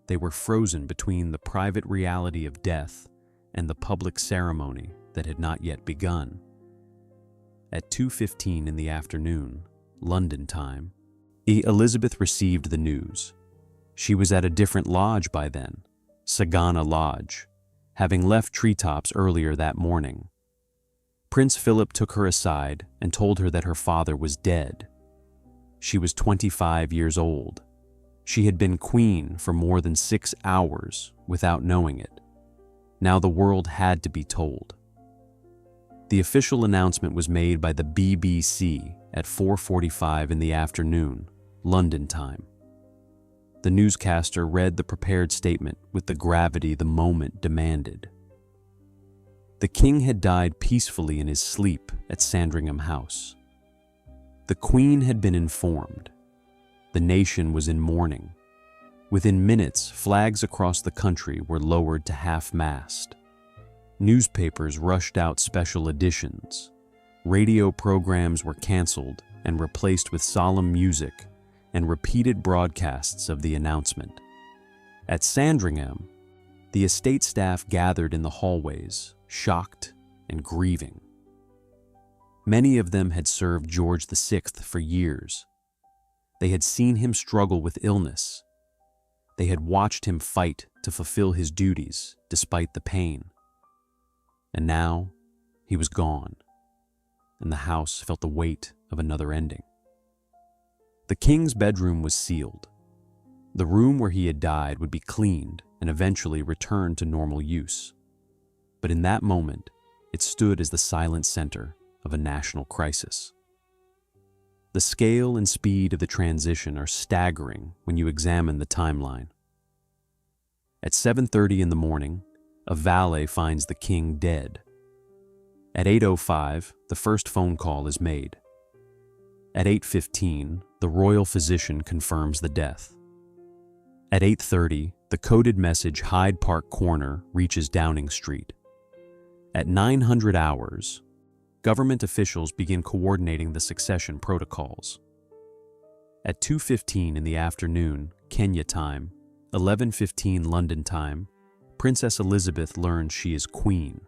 They were frozen between the private reality of death and the public ceremony that had not yet begun. At 2:15 in the afternoon, London time, Elizabeth received the news. She was at a different lodge by then, Sagana Lodge, having left Treetops earlier that morning. Prince Philip took her aside and told her that her father was dead. She was 25 years old. She had been queen for more than 6 hours without knowing it. Now the world had to be told. The official announcement was made by the BBC at 4:45 in the afternoon, London time. The newscaster read the prepared statement with the gravity the moment demanded. The king had died peacefully in his sleep at Sandringham House. The queen had been informed. The nation was in mourning. Within minutes, flags across the country were lowered to half-mast. Newspapers rushed out special editions. Radio programs were canceled and replaced with solemn music and repeated broadcasts of the announcement. At Sandringham, the estate staff gathered in the hallways, shocked and grieving. Many of them had served George VI for years. They had seen him struggle with illness. They had watched him fight to fulfill his duties despite the pain. And now, he was gone, and the house felt the weight of another ending. The king's bedroom was sealed. The room where he had died would be cleaned and eventually returned to normal use. But in that moment, it stood as the silent center of a national crisis. The scale and speed of the transition are staggering when you examine the timeline. At 7:30 in the morning, a valet finds the king dead. At 8:05, the first phone call is made. At 8:15, the royal physician confirms the death. At 8:30, the coded message Hyde Park Corner reaches Downing Street. At 900 hours, government officials begin coordinating the succession protocols. At 2:15 in the afternoon, Kenya time, 11:15 London time, Princess Elizabeth learns she is queen.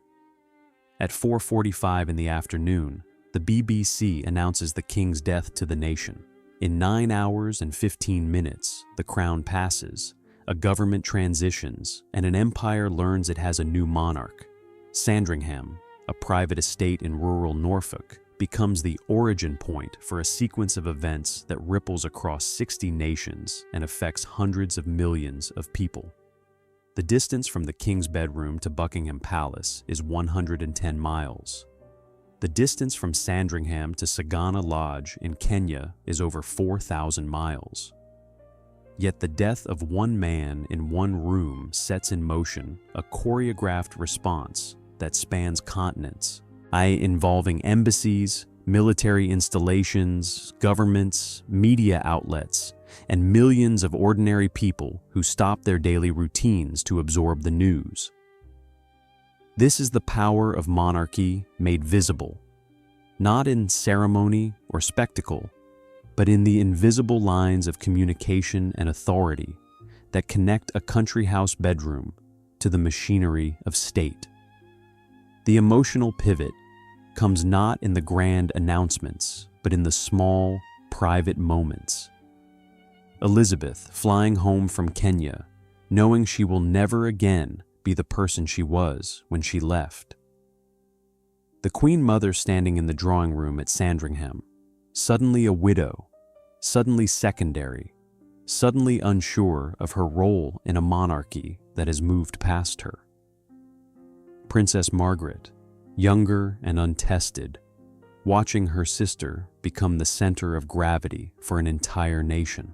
At 4:45 in the afternoon, the BBC announces the king's death to the nation. In 9 hours and 15 minutes, the crown passes, a government transitions, and an empire learns it has a new monarch. Sandringham, a private estate in rural Norfolk, becomes the origin point for a sequence of events that ripples across 60 nations and affects hundreds of millions of people. The distance from the king's bedroom to Buckingham Palace is 110 miles. The distance from Sandringham to Sagana Lodge in Kenya is over 4,000 miles. Yet the death of one man in one room sets in motion a choreographed response that spans continents, involving embassies, military installations, governments, media outlets, and millions of ordinary people who stop their daily routines to absorb the news. This is the power of monarchy made visible, not in ceremony or spectacle, but in the invisible lines of communication and authority that connect a country house bedroom to the machinery of state. The emotional pivot comes not in the grand announcements, but in the small, private moments. Elizabeth flying home from Kenya, knowing she will never again be the person she was when she left. The Queen Mother standing in the drawing room at Sandringham, suddenly a widow, suddenly secondary, suddenly unsure of her role in a monarchy that has moved past her. Princess Margaret, younger and untested, watching her sister become the center of gravity for an entire nation.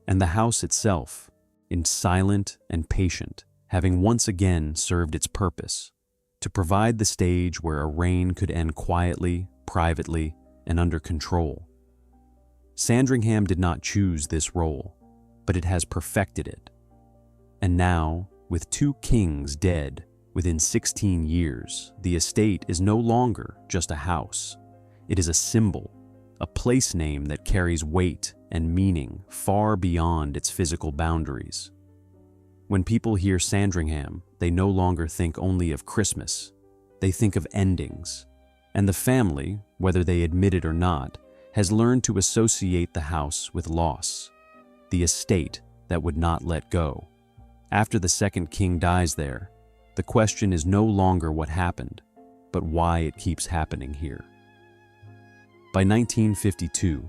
And the house itself, silent and patient, having once again served its purpose, to provide the stage where a reign could end quietly, privately, and under control. Sandringham did not choose this role, but it has perfected it. And now, with 2 kings dead within 16 years, the estate is no longer just a house. It is a symbol, a place name that carries weight and meaning far beyond its physical boundaries. When people hear Sandringham, they no longer think only of Christmas. They think of endings. And the family, whether they admit it or not, has learned to associate the house with loss, the estate that would not let go. After the second king dies there, the question is no longer what happened, but why it keeps happening here. By 1952,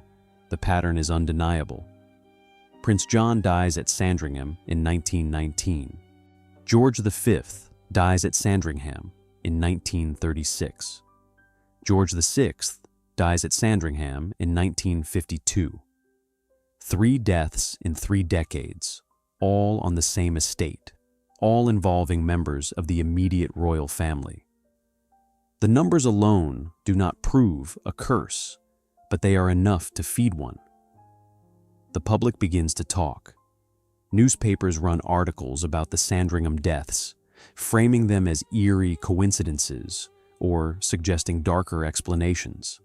the pattern is undeniable. Prince John dies at Sandringham in 1919. George V dies at Sandringham in 1936. George VI dies at Sandringham in 1952. 3 deaths in 3 decades, all on the same estate, all involving members of the immediate royal family. The numbers alone do not prove a curse, but they are enough to feed one. The public begins to talk. Newspapers run articles about the Sandringham deaths, framing them as eerie coincidences or suggesting darker explanations.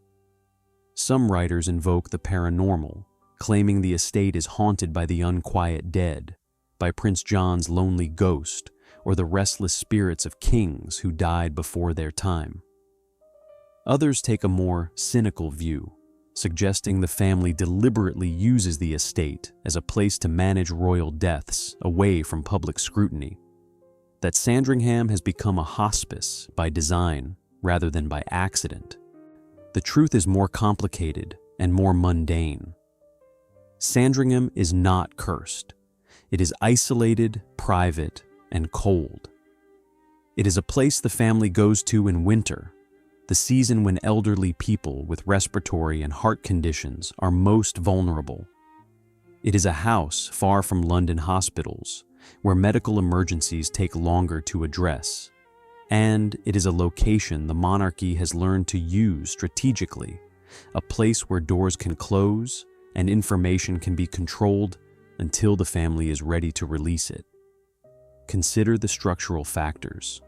Some writers invoke the paranormal, claiming the estate is haunted by the unquiet dead, by Prince John's lonely ghost, or the restless spirits of kings who died before their time. Others take a more cynical view, suggesting the family deliberately uses the estate as a place to manage royal deaths away from public scrutiny, that Sandringham has become a hospice by design rather than by accident. The truth is more complicated and more mundane. Sandringham is not cursed. It is isolated, private, and cold. It is a place the family goes to in winter, the season when elderly people with respiratory and heart conditions are most vulnerable. It is a house far from London hospitals, where medical emergencies take longer to address. And it is a location the monarchy has learned to use strategically, a place where doors can close and information can be controlled until the family is ready to release it. Consider the structural factors.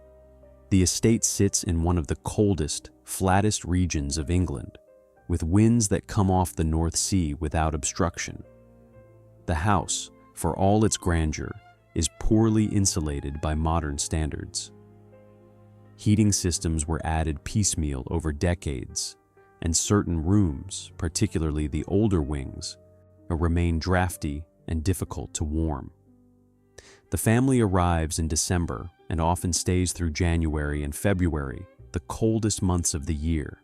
The estate sits in one of the coldest, flattest regions of England, with winds that come off the North Sea without obstruction. The house, for all its grandeur, is poorly insulated by modern standards. Heating systems were added piecemeal over decades, and certain rooms, particularly the older wings, remain drafty and difficult to warm. The family arrives in December and often stays through January and February, the coldest months of the year.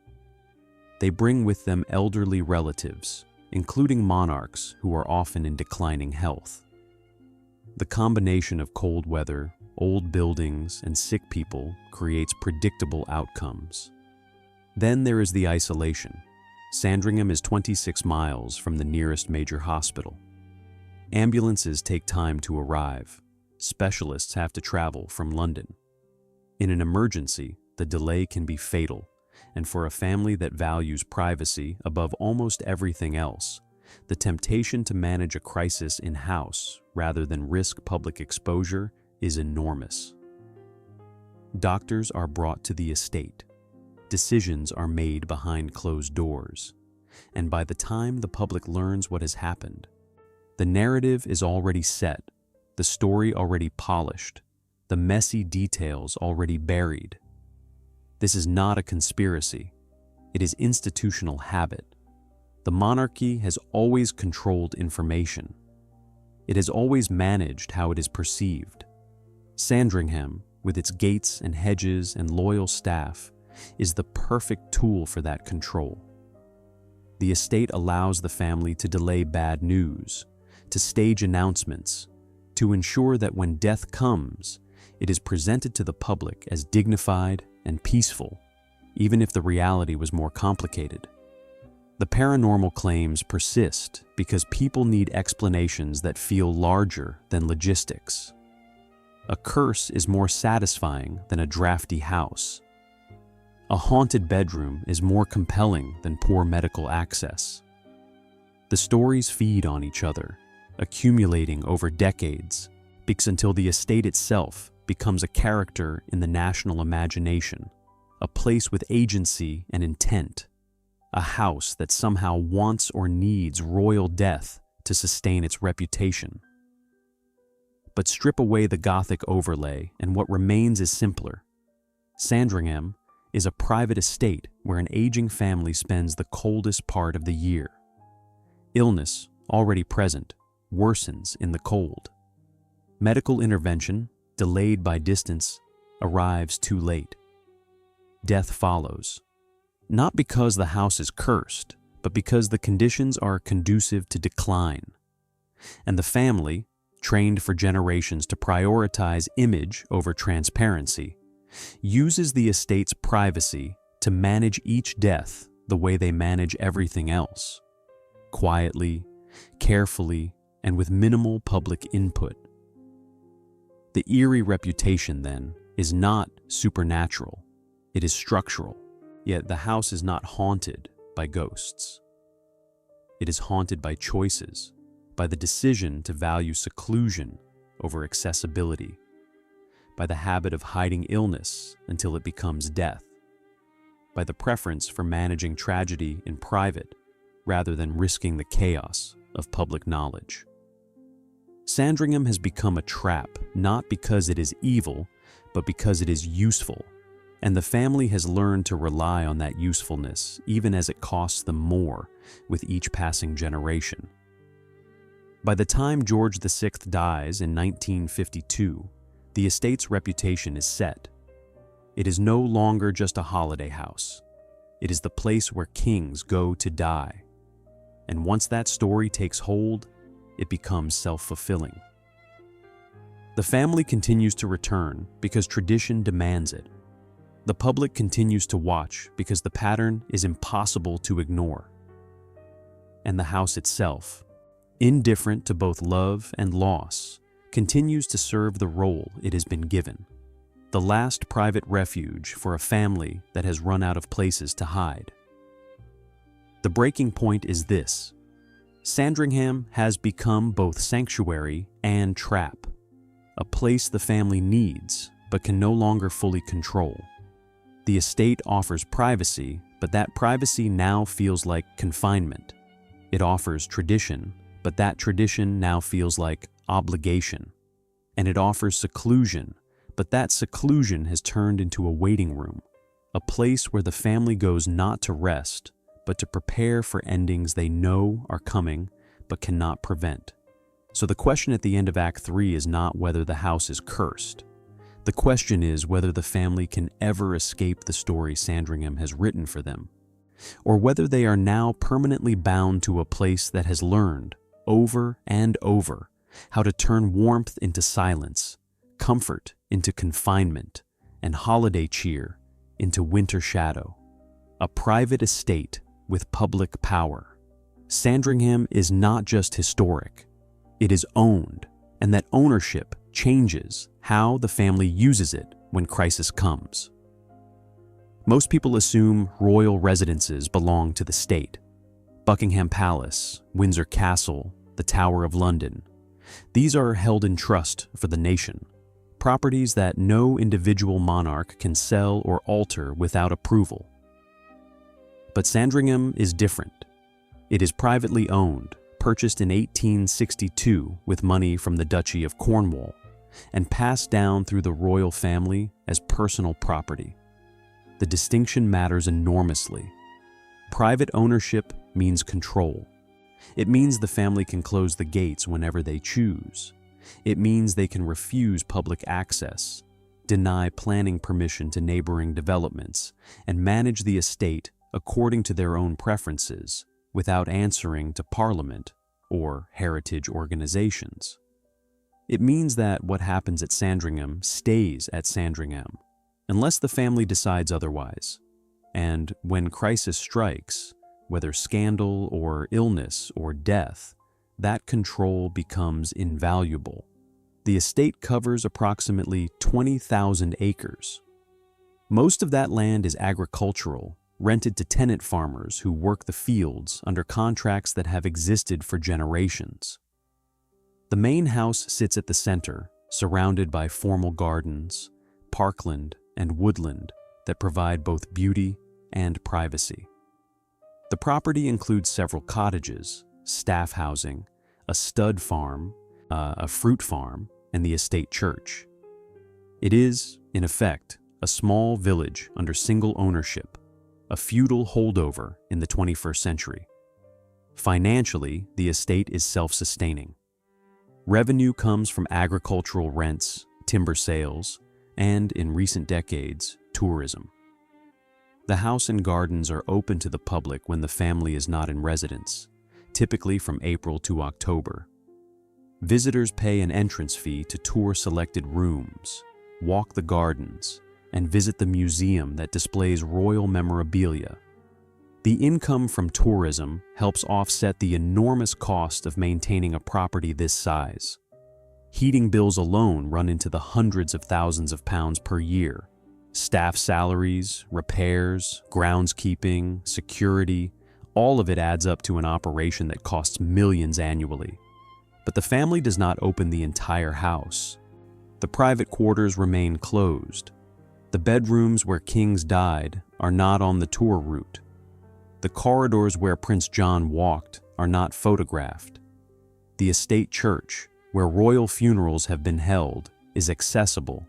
They bring with them elderly relatives, including monarchs who are often in declining health. The combination of cold weather, old buildings, and sick people creates predictable outcomes. Then there is the isolation. Sandringham is 26 miles from the nearest major hospital. Ambulances take time to arrive. Specialists have to travel from London. In an emergency, the delay can be fatal, and for a family that values privacy above almost everything else, the temptation to manage a crisis in-house rather than risk public exposure is enormous. Doctors are brought to the estate. Decisions are made behind closed doors, and by the time the public learns what has happened, the narrative is already set, the story already polished, the messy details already buried. This is not a conspiracy. It is institutional habit. The monarchy has always controlled information. It has always managed how it is perceived. Sandringham, with its gates and hedges and loyal staff, is the perfect tool for that control. The estate allows the family to delay bad news, to stage announcements, to ensure that when death comes, it is presented to the public as dignified and peaceful, even if the reality was more complicated. The paranormal claims persist because people need explanations that feel larger than logistics. A curse is more satisfying than a drafty house. A haunted bedroom is more compelling than poor medical access. The stories feed on each other, accumulating over decades, because until the estate itself becomes a character in the national imagination, a place with agency and intent, a house that somehow wants or needs royal death to sustain its reputation. But strip away the Gothic overlay and what remains is simpler. Sandringham is a private estate where an aging family spends the coldest part of the year. Illness, already present, worsens in the cold. Medical intervention, delayed by distance, arrives too late. Death follows, not because the house is cursed, but because the conditions are conducive to decline. And the family, trained for generations to prioritize image over transparency, uses the estate's privacy to manage each death the way they manage everything else, quietly, carefully, and with minimal public input. The eerie reputation, then, is not supernatural, it is structural. Yet the house is not haunted by ghosts. It is haunted by choices, by the decision to value seclusion over accessibility, by the habit of hiding illness until it becomes death, by the preference for managing tragedy in private rather than risking the chaos of public knowledge. Sandringham has become a trap not because it is evil, but because it is useful, and the family has learned to rely on that usefulness even as it costs them more with each passing generation. By the time George VI dies in 1952, the estate's reputation is set. It is no longer just a holiday house. It is the place where kings go to die. And once that story takes hold, it becomes self-fulfilling. The family continues to return because tradition demands it. The public continues to watch because the pattern is impossible to ignore. And the house itself, indifferent to both love and loss, continues to serve the role it has been given. The last private refuge for a family that has run out of places to hide. The breaking point is this: Sandringham has become both sanctuary and trap, a place the family needs but can no longer fully control. The estate offers privacy, but that privacy now feels like confinement. It offers tradition, but that tradition now feels like obligation. And it offers seclusion, but that seclusion has turned into a waiting room, a place where the family goes not to rest, but to prepare for endings they know are coming but cannot prevent. So the question at the end of Act 3 is not whether the house is cursed. The question is whether the family can ever escape the story Sandringham has written for them, or whether they are now permanently bound to a place that has learned, over and over, how to turn warmth into silence, comfort into confinement, and holiday cheer into winter shadow. A private estate with public power. Sandringham is not just historic, it is owned, and that ownership changes how the family uses it when crisis comes. Most people assume royal residences belong to the state. Buckingham Palace, Windsor Castle, the Tower of London. These are held in trust for the nation, properties that no individual monarch can sell or alter without approval. But Sandringham is different. It is privately owned, purchased in 1862 with money from the Duchy of Cornwall, and passed down through the royal family as personal property. The distinction matters enormously. Private ownership means control. It means the family can close the gates whenever they choose. It means they can refuse public access, deny planning permission to neighboring developments, and manage the estate according to their own preferences without answering to Parliament or heritage organizations. It means that what happens at Sandringham stays at Sandringham, unless the family decides otherwise. And when crisis strikes, whether scandal or illness or death, that control becomes invaluable. The estate covers approximately 20,000 acres. Most of that land is agricultural, rented to tenant farmers who work the fields under contracts that have existed for generations. The main house sits at the center, surrounded by formal gardens, parkland, and woodland that provide both beauty and privacy. The property includes several cottages, staff housing, a stud farm, a fruit farm, and the estate church. It is, in effect, a small village under single ownership, a feudal holdover in the 21st century. Financially, the estate is self-sustaining. Revenue comes from agricultural rents, timber sales, and, in recent decades, tourism. The house and gardens are open to the public when the family is not in residence, typically from April to October. Visitors pay an entrance fee to tour selected rooms, walk the gardens, and visit the museum that displays royal memorabilia. The income from tourism helps offset the enormous cost of maintaining a property this size. Heating bills alone run into the hundreds of thousands of pounds per year. Staff salaries, repairs, groundskeeping, security, all of it adds up to an operation that costs millions annually. But the family does not open the entire house. The private quarters remain closed. The bedrooms where kings died are not on the tour route. The corridors where Prince John walked are not photographed. The estate church, where royal funerals have been held, is accessible,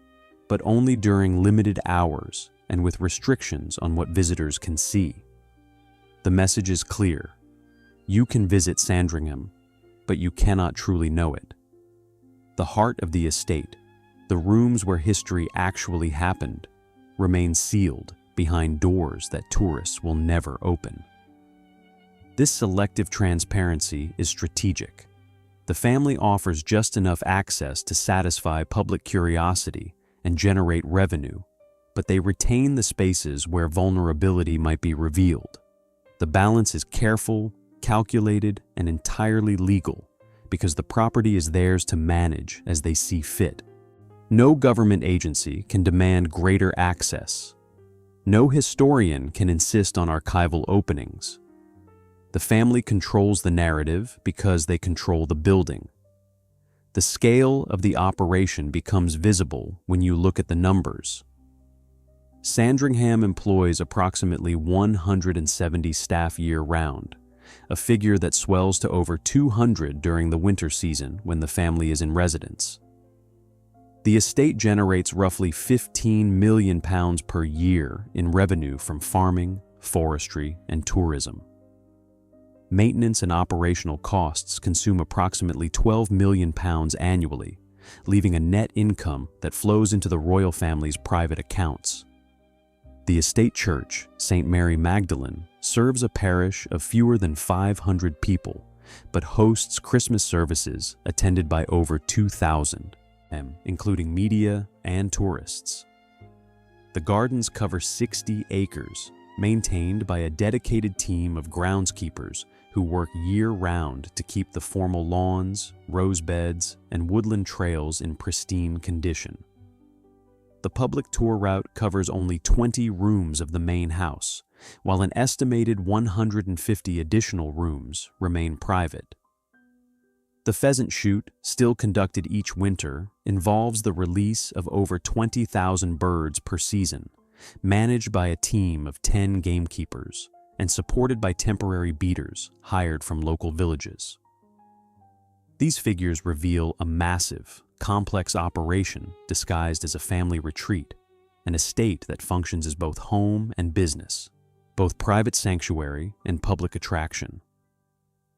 but only during limited hours and with restrictions on what visitors can see. The message is clear. You can visit Sandringham, but you cannot truly know it. The heart of the estate, the rooms where history actually happened, remain sealed behind doors that tourists will never open. This selective transparency is strategic. The family offers just enough access to satisfy public curiosity and generate revenue, but they retain the spaces where vulnerability might be revealed. The balance is careful, calculated, and entirely legal because the property is theirs to manage as they see fit. No government agency can demand greater access. No historian can insist on archival openings. The family controls the narrative because they control the building. The scale of the operation becomes visible when you look at the numbers. Sandringham employs approximately 170 staff year-round, a figure that swells to over 200 during the winter season when the family is in residence. The estate generates roughly £15 million per year in revenue from farming, forestry, and tourism. Maintenance and operational costs consume approximately £12 million annually, leaving a net income that flows into the royal family's private accounts. The estate church, St. Mary Magdalene, serves a parish of fewer than 500 people, but hosts Christmas services attended by over 2,000, including media and tourists. The gardens cover 60 acres, maintained by a dedicated team of groundskeepers who work year-round to keep the formal lawns, rose beds, and woodland trails in pristine condition. The public tour route covers only 20 rooms of the main house, while an estimated 150 additional rooms remain private. The pheasant shoot, still conducted each winter, involves the release of over 20,000 birds per season, managed by a team of 10 gamekeepers, and supported by temporary beaters hired from local villages. These figures reveal a massive, complex operation disguised as a family retreat, an estate that functions as both home and business, both private sanctuary and public attraction.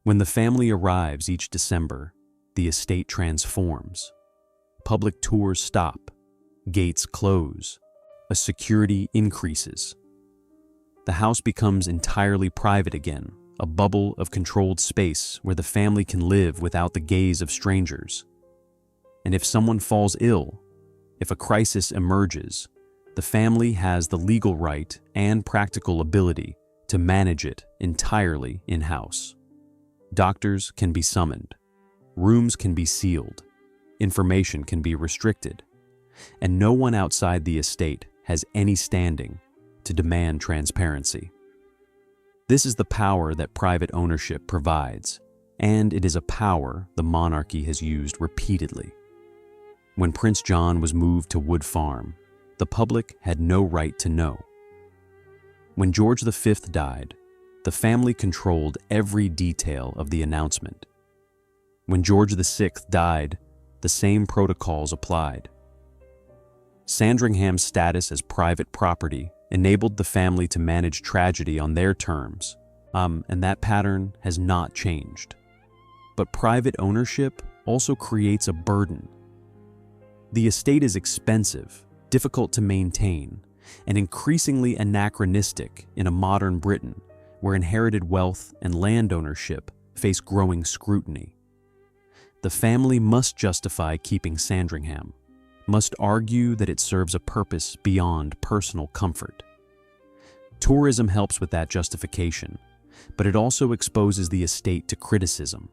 When the family arrives each December, the estate transforms. Public tours stop, gates close, a security increases. The house becomes entirely private again, a bubble of controlled space where the family can live without the gaze of strangers. And if someone falls ill, if a crisis emerges, the family has the legal right and practical ability to manage it entirely in-house. Doctors can be summoned, rooms can be sealed, information can be restricted, and no one outside the estate has any standing to demand transparency. This is the power that private ownership provides, and it is a power the monarchy has used repeatedly. When Prince John was moved to Wood Farm, the public had no right to know. When George V died, the family controlled every detail of the announcement. When George VI died, the same protocols applied. Sandringham's status as private property enabled the family to manage tragedy on their terms, and that pattern has not changed. But private ownership also creates a burden. The estate is expensive, difficult to maintain, and increasingly anachronistic in a modern Britain where inherited wealth and land ownership face growing scrutiny. The family must justify keeping Sandringham, must argue that it serves a purpose beyond personal comfort. Tourism helps with that justification, but it also exposes the estate to criticism.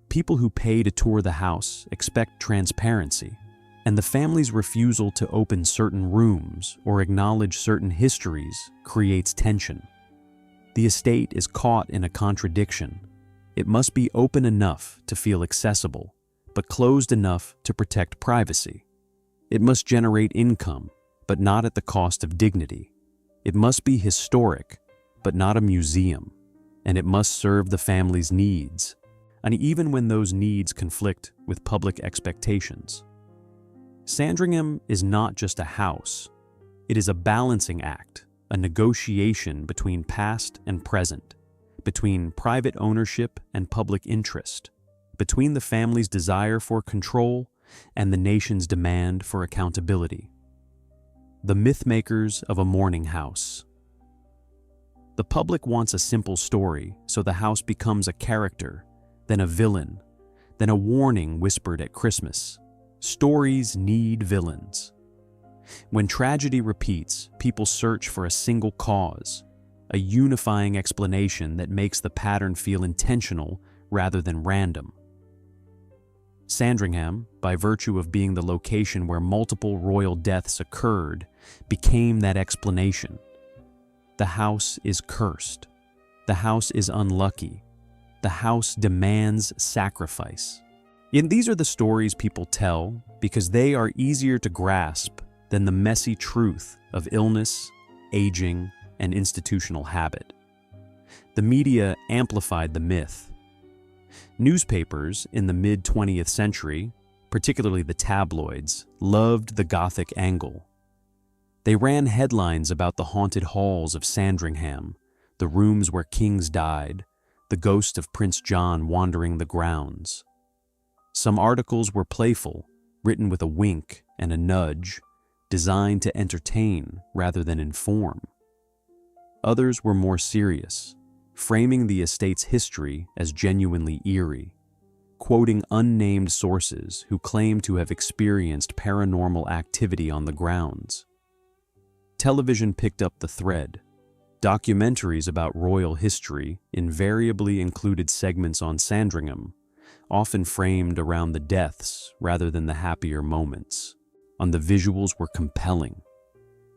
People who pay to tour the house expect transparency, and the family's refusal to open certain rooms or acknowledge certain histories creates tension. The estate is caught in a contradiction. It must be open enough to feel accessible, but closed enough to protect privacy. It must generate income, but not at the cost of dignity. It must be historic, but not a museum. And it must serve the family's needs, and even when those needs conflict with public expectations. Sandringham is not just a house. It is a balancing act, a negotiation between past and present, between private ownership and public interest, between the family's desire for control and the nation's demand for accountability. The Mythmakers of a Mourning House. The public wants a simple story, so the house becomes a character, then a villain, then a warning whispered at Christmas. Stories need villains. When tragedy repeats, people search for a single cause, a unifying explanation that makes the pattern feel intentional rather than random. Sandringham, by virtue of being the location where multiple royal deaths occurred, became that explanation. The house is cursed. The house is unlucky. The house demands sacrifice. And these are the stories people tell because they are easier to grasp than the messy truth of illness, aging, and institutional habit. The media amplified the myth. Newspapers in the mid-20th century, particularly the tabloids, loved the Gothic angle. They ran headlines about the haunted halls of Sandringham, the rooms where kings died, the ghost of Prince John wandering the grounds. Some articles were playful, written with a wink and a nudge, designed to entertain rather than inform. Others were more serious, framing the estate's history as genuinely eerie, quoting unnamed sources who claimed to have experienced paranormal activity on the grounds. Television picked up the thread. Documentaries about royal history invariably included segments on Sandringham, often framed around the deaths rather than the happier moments. And the visuals were compelling.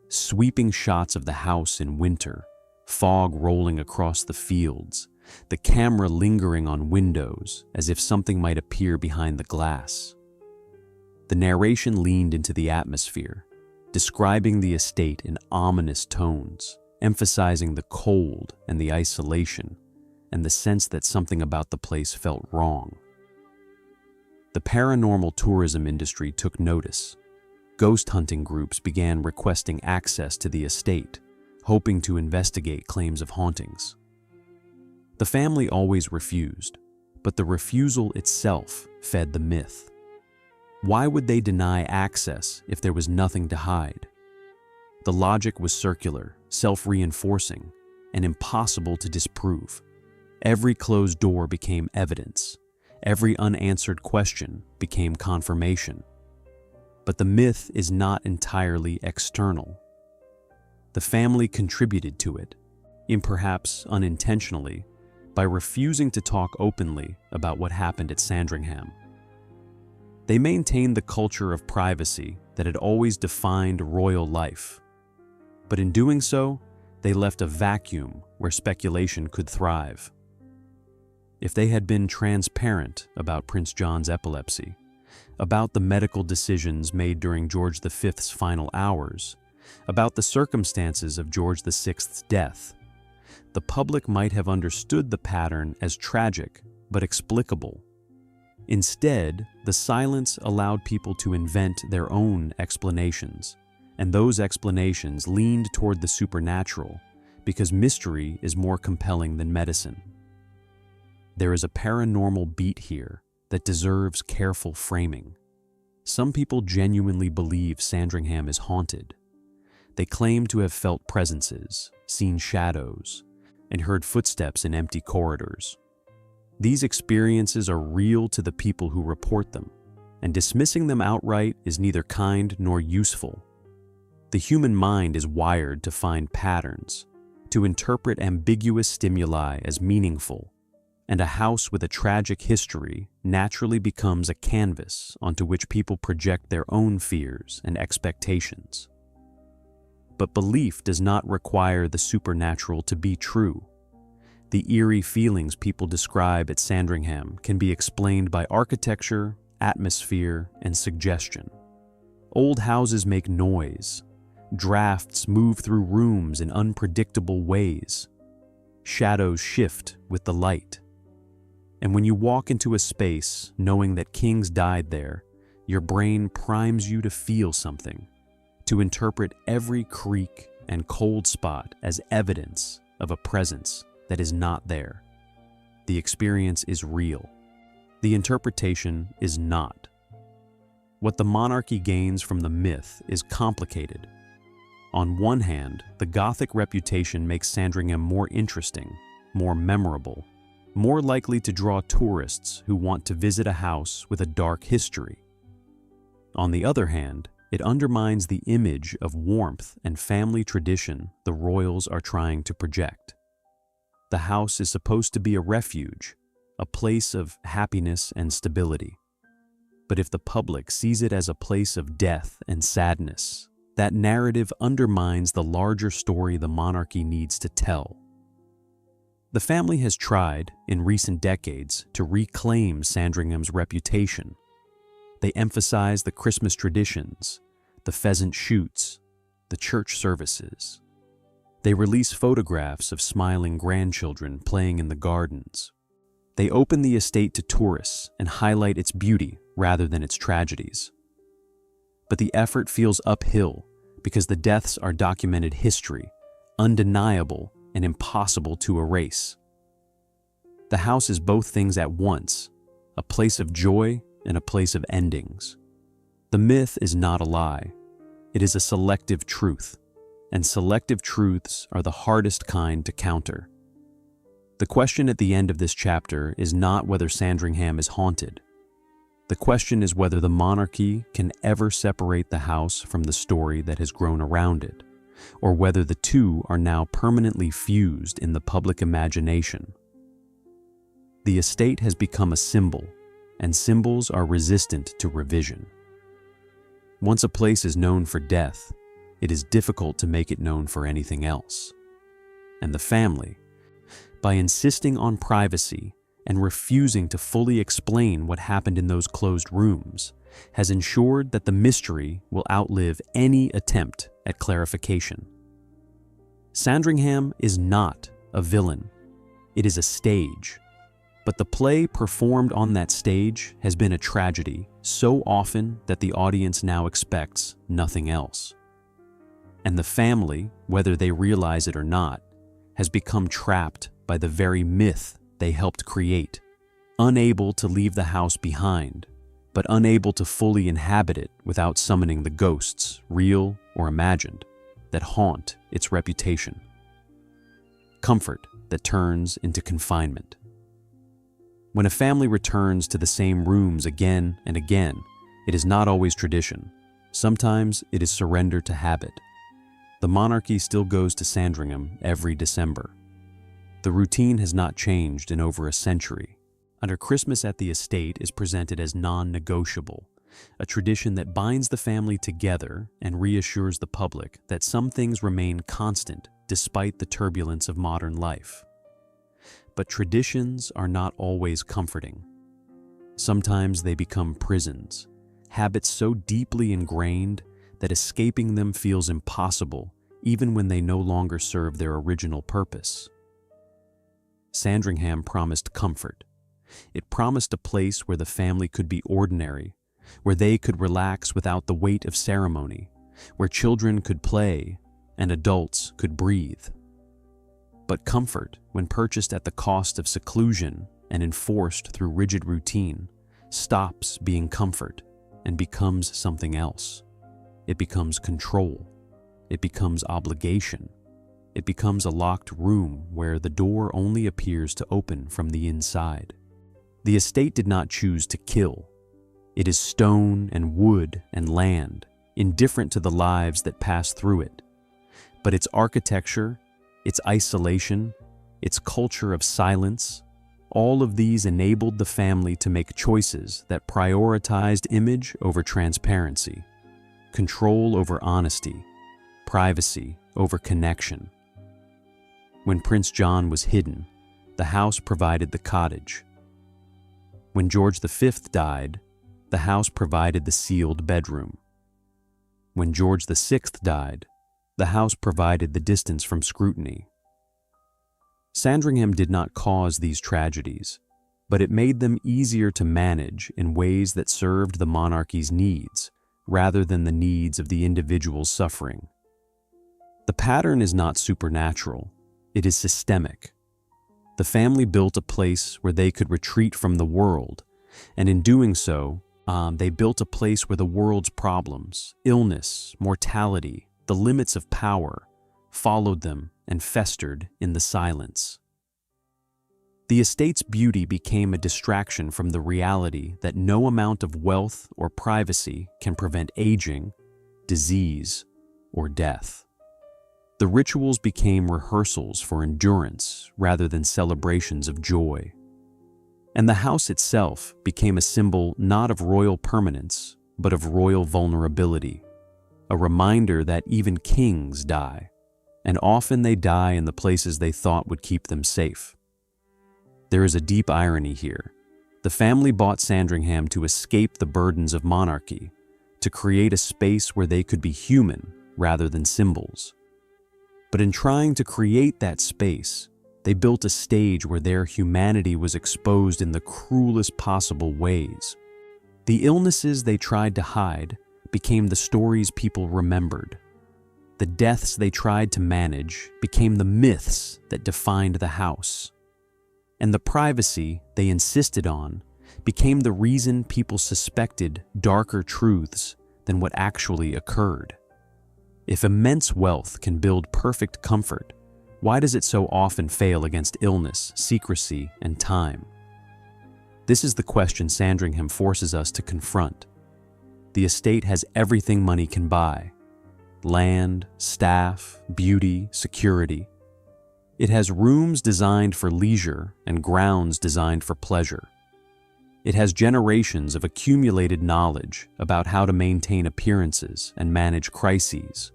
Sweeping shots of the house in winter, fog rolling across the fields, the camera lingering on windows as if something might appear behind the glass. The narration leaned into the atmosphere, describing the estate in ominous tones, emphasizing the cold and the isolation, and the sense that something about the place felt wrong. The paranormal tourism industry took notice. Ghost hunting groups began requesting access to the estate, hoping to investigate claims of hauntings. The family always refused, but the refusal itself fed the myth. Why would they deny access if there was nothing to hide? The logic was circular, self-reinforcing, and impossible to disprove. Every closed door became evidence. Every unanswered question became confirmation. But the myth is not entirely external. The family contributed to it, perhaps unintentionally, by refusing to talk openly about what happened at Sandringham. They maintained the culture of privacy that had always defined royal life. But in doing so, they left a vacuum where speculation could thrive. If they had been transparent about Prince John's epilepsy, about the medical decisions made during George V's final hours, about the circumstances of George VI's death, the public might have understood the pattern as tragic but explicable. Instead, the silence allowed people to invent their own explanations, and those explanations leaned toward the supernatural because mystery is more compelling than medicine. There is a paranormal beat here that deserves careful framing. Some people genuinely believe Sandringham is haunted. They claim to have felt presences, seen shadows, and heard footsteps in empty corridors. These experiences are real to the people who report them, and dismissing them outright is neither kind nor useful. The human mind is wired to find patterns, to interpret ambiguous stimuli as meaningful, and a house with a tragic history naturally becomes a canvas onto which people project their own fears and expectations. But belief does not require the supernatural to be true. The eerie feelings people describe at Sandringham can be explained by architecture, atmosphere, and suggestion. Old houses make noise. Drafts move through rooms in unpredictable ways. Shadows shift with the light. And when you walk into a space knowing that kings died there, your brain primes you to feel something, to interpret every creak and cold spot as evidence of a presence that is not there. The experience is real. The interpretation is not. What the monarchy gains from the myth is complicated. On one hand, the Gothic reputation makes Sandringham more interesting, more memorable, more likely to draw tourists who want to visit a house with a dark history. On the other hand, it undermines the image of warmth and family tradition the royals are trying to project. The house is supposed to be a refuge, a place of happiness and stability. But if the public sees it as a place of death and sadness, that narrative undermines the larger story the monarchy needs to tell. The family has tried, in recent decades, to reclaim Sandringham's reputation. They emphasize the Christmas traditions, the pheasant shoots, the church services. They release photographs of smiling grandchildren playing in the gardens. They open the estate to tourists and highlight its beauty rather than its tragedies. But the effort feels uphill because the deaths are documented history, undeniable and impossible to erase. The house is both things at once, a place of joy and a place of endings. The myth is not a lie. It is a selective truth, and selective truths are the hardest kind to counter. The question at the end of this chapter is not whether Sandringham is haunted. The question is whether the monarchy can ever separate the house from the story that has grown around it, or whether the two are now permanently fused in the public imagination. The estate has become a symbol, and symbols are resistant to revision. Once a place is known for death, it is difficult to make it known for anything else. And the family, by insisting on privacy and refusing to fully explain what happened in those closed rooms, has ensured that the mystery will outlive any attempt at clarification. Sandringham is not a villain. It is a stage. But the play performed on that stage has been a tragedy so often that the audience now expects nothing else. And the family, whether they realize it or not, has become trapped by the very myth they helped create, unable to leave the house behind, but unable to fully inhabit it without summoning the ghosts, real or imagined, that haunt its reputation. Comfort that turns into confinement. When a family returns to the same rooms again and again, it is not always tradition. Sometimes it is surrender to habit. The monarchy still goes to Sandringham every December. The routine has not changed in over a century. Under Christmas at the estate is presented as non-negotiable, a tradition that binds the family together and reassures the public that some things remain constant despite the turbulence of modern life. But traditions are not always comforting. Sometimes they become prisons, habits so deeply ingrained that escaping them feels impossible even when they no longer serve their original purpose. Sandringham promised comfort. It promised a place where the family could be ordinary, where they could relax without the weight of ceremony, where children could play and adults could breathe. But comfort, when purchased at the cost of seclusion and enforced through rigid routine, stops being comfort and becomes something else. It becomes control. It becomes obligation. It becomes a locked room where the door only appears to open from the inside. The estate did not choose to kill. It is stone and wood and land, indifferent to the lives that pass through it. But its architecture, its isolation, its culture of silence, all of these enabled the family to make choices that prioritized image over transparency, control over honesty, privacy over connection. When Prince John was hidden, the house provided the cottage. When George V died, the house provided the sealed bedroom. When George VI died, the house provided the distance from scrutiny. Sandringham did not cause these tragedies, but it made them easier to manage in ways that served the monarchy's needs, rather than the needs of the individuals suffering. The pattern is not supernatural, it is systemic. The family built a place where they could retreat from the world, and in doing so, they built a place where the world's problems, illness, mortality, the limits of power, followed them and festered in the silence. The estate's beauty became a distraction from the reality that no amount of wealth or privacy can prevent aging, disease, or death. The rituals became rehearsals for endurance rather than celebrations of joy. And the house itself became a symbol not of royal permanence, but of royal vulnerability, a reminder that even kings die, and often they die in the places they thought would keep them safe. There is a deep irony here. The family bought Sandringham to escape the burdens of monarchy, to create a space where they could be human rather than symbols. But in trying to create that space, they built a stage where their humanity was exposed in the cruelest possible ways. The illnesses they tried to hide became the stories people remembered. The deaths they tried to manage became the myths that defined the house. And the privacy they insisted on became the reason people suspected darker truths than what actually occurred. If immense wealth can build perfect comfort, why does it so often fail against illness, secrecy, and time? This is the question Sandringham forces us to confront. The estate has everything money can buy: land, staff, beauty, security. It has rooms designed for leisure and grounds designed for pleasure. It has generations of accumulated knowledge about how to maintain appearances and manage crises.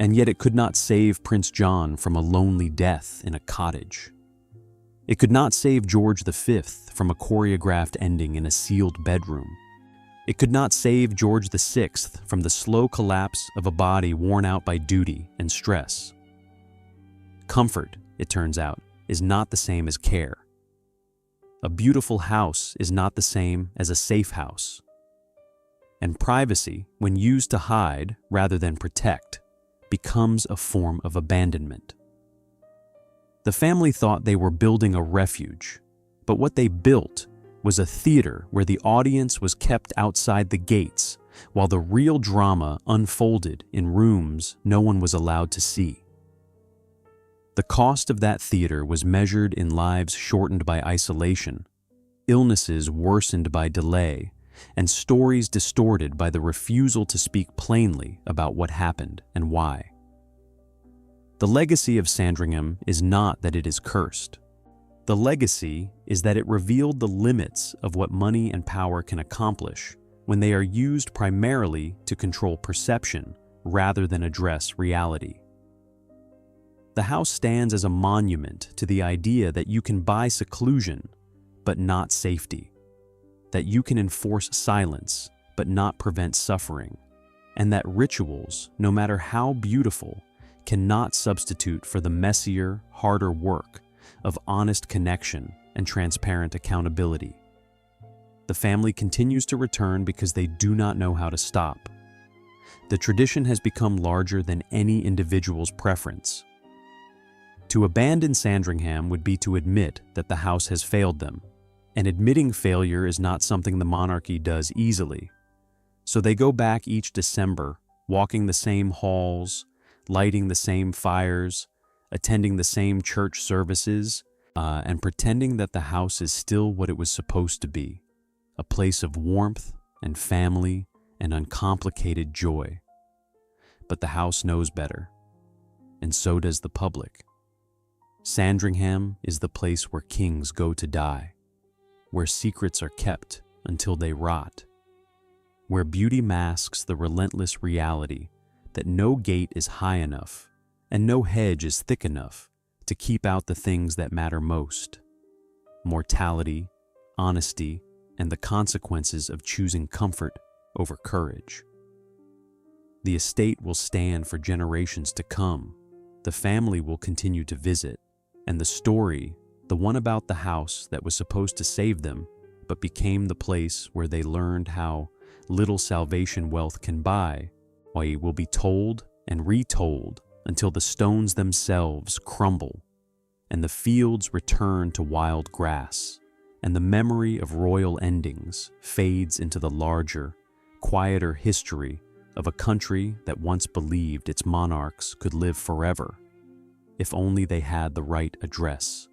And yet it could not save Prince John from a lonely death in a cottage. It could not save George V from a choreographed ending in a sealed bedroom. It could not save George VI from the slow collapse of a body worn out by duty and stress. Comfort, it turns out, is not the same as care. A beautiful house is not the same as a safe house. And privacy, when used to hide rather than protect, becomes a form of abandonment. The family thought they were building a refuge, but what they built was a theater where the audience was kept outside the gates while the real drama unfolded in rooms no one was allowed to see. The cost of that theater was measured in lives shortened by isolation, illnesses worsened by delay, and stories distorted by the refusal to speak plainly about what happened and why. The legacy of Sandringham is not that it is cursed. The legacy is that it revealed the limits of what money and power can accomplish when they are used primarily to control perception rather than address reality. The house stands as a monument to the idea that you can buy seclusion, but not safety. That you can enforce silence, but not prevent suffering. And that rituals, no matter how beautiful, cannot substitute for the messier, harder work of honest connection and transparent accountability. The family continues to return because they do not know how to stop. The tradition has become larger than any individual's preference. To abandon Sandringham would be to admit that the house has failed them, and admitting failure is not something the monarchy does easily. So they go back each December, walking the same halls, lighting the same fires, attending the same church services, and pretending that the house is still what it was supposed to be, a place of warmth and family and uncomplicated joy. But the house knows better, and so does the public. Sandringham is the place where kings go to die, where secrets are kept until they rot, where beauty masks the relentless reality that no gate is high enough and no hedge is thick enough to keep out the things that matter most: mortality, honesty, and the consequences of choosing comfort over courage. The estate will stand for generations to come. The family will continue to visit, and the story, the one about the house that was supposed to save them, but became the place where they learned how little salvation wealth can buy, will be told and retold until the stones themselves crumble, and the fields return to wild grass, and the memory of royal endings fades into the larger, quieter history of a country that once believed its monarchs could live forever, if only they had the right address.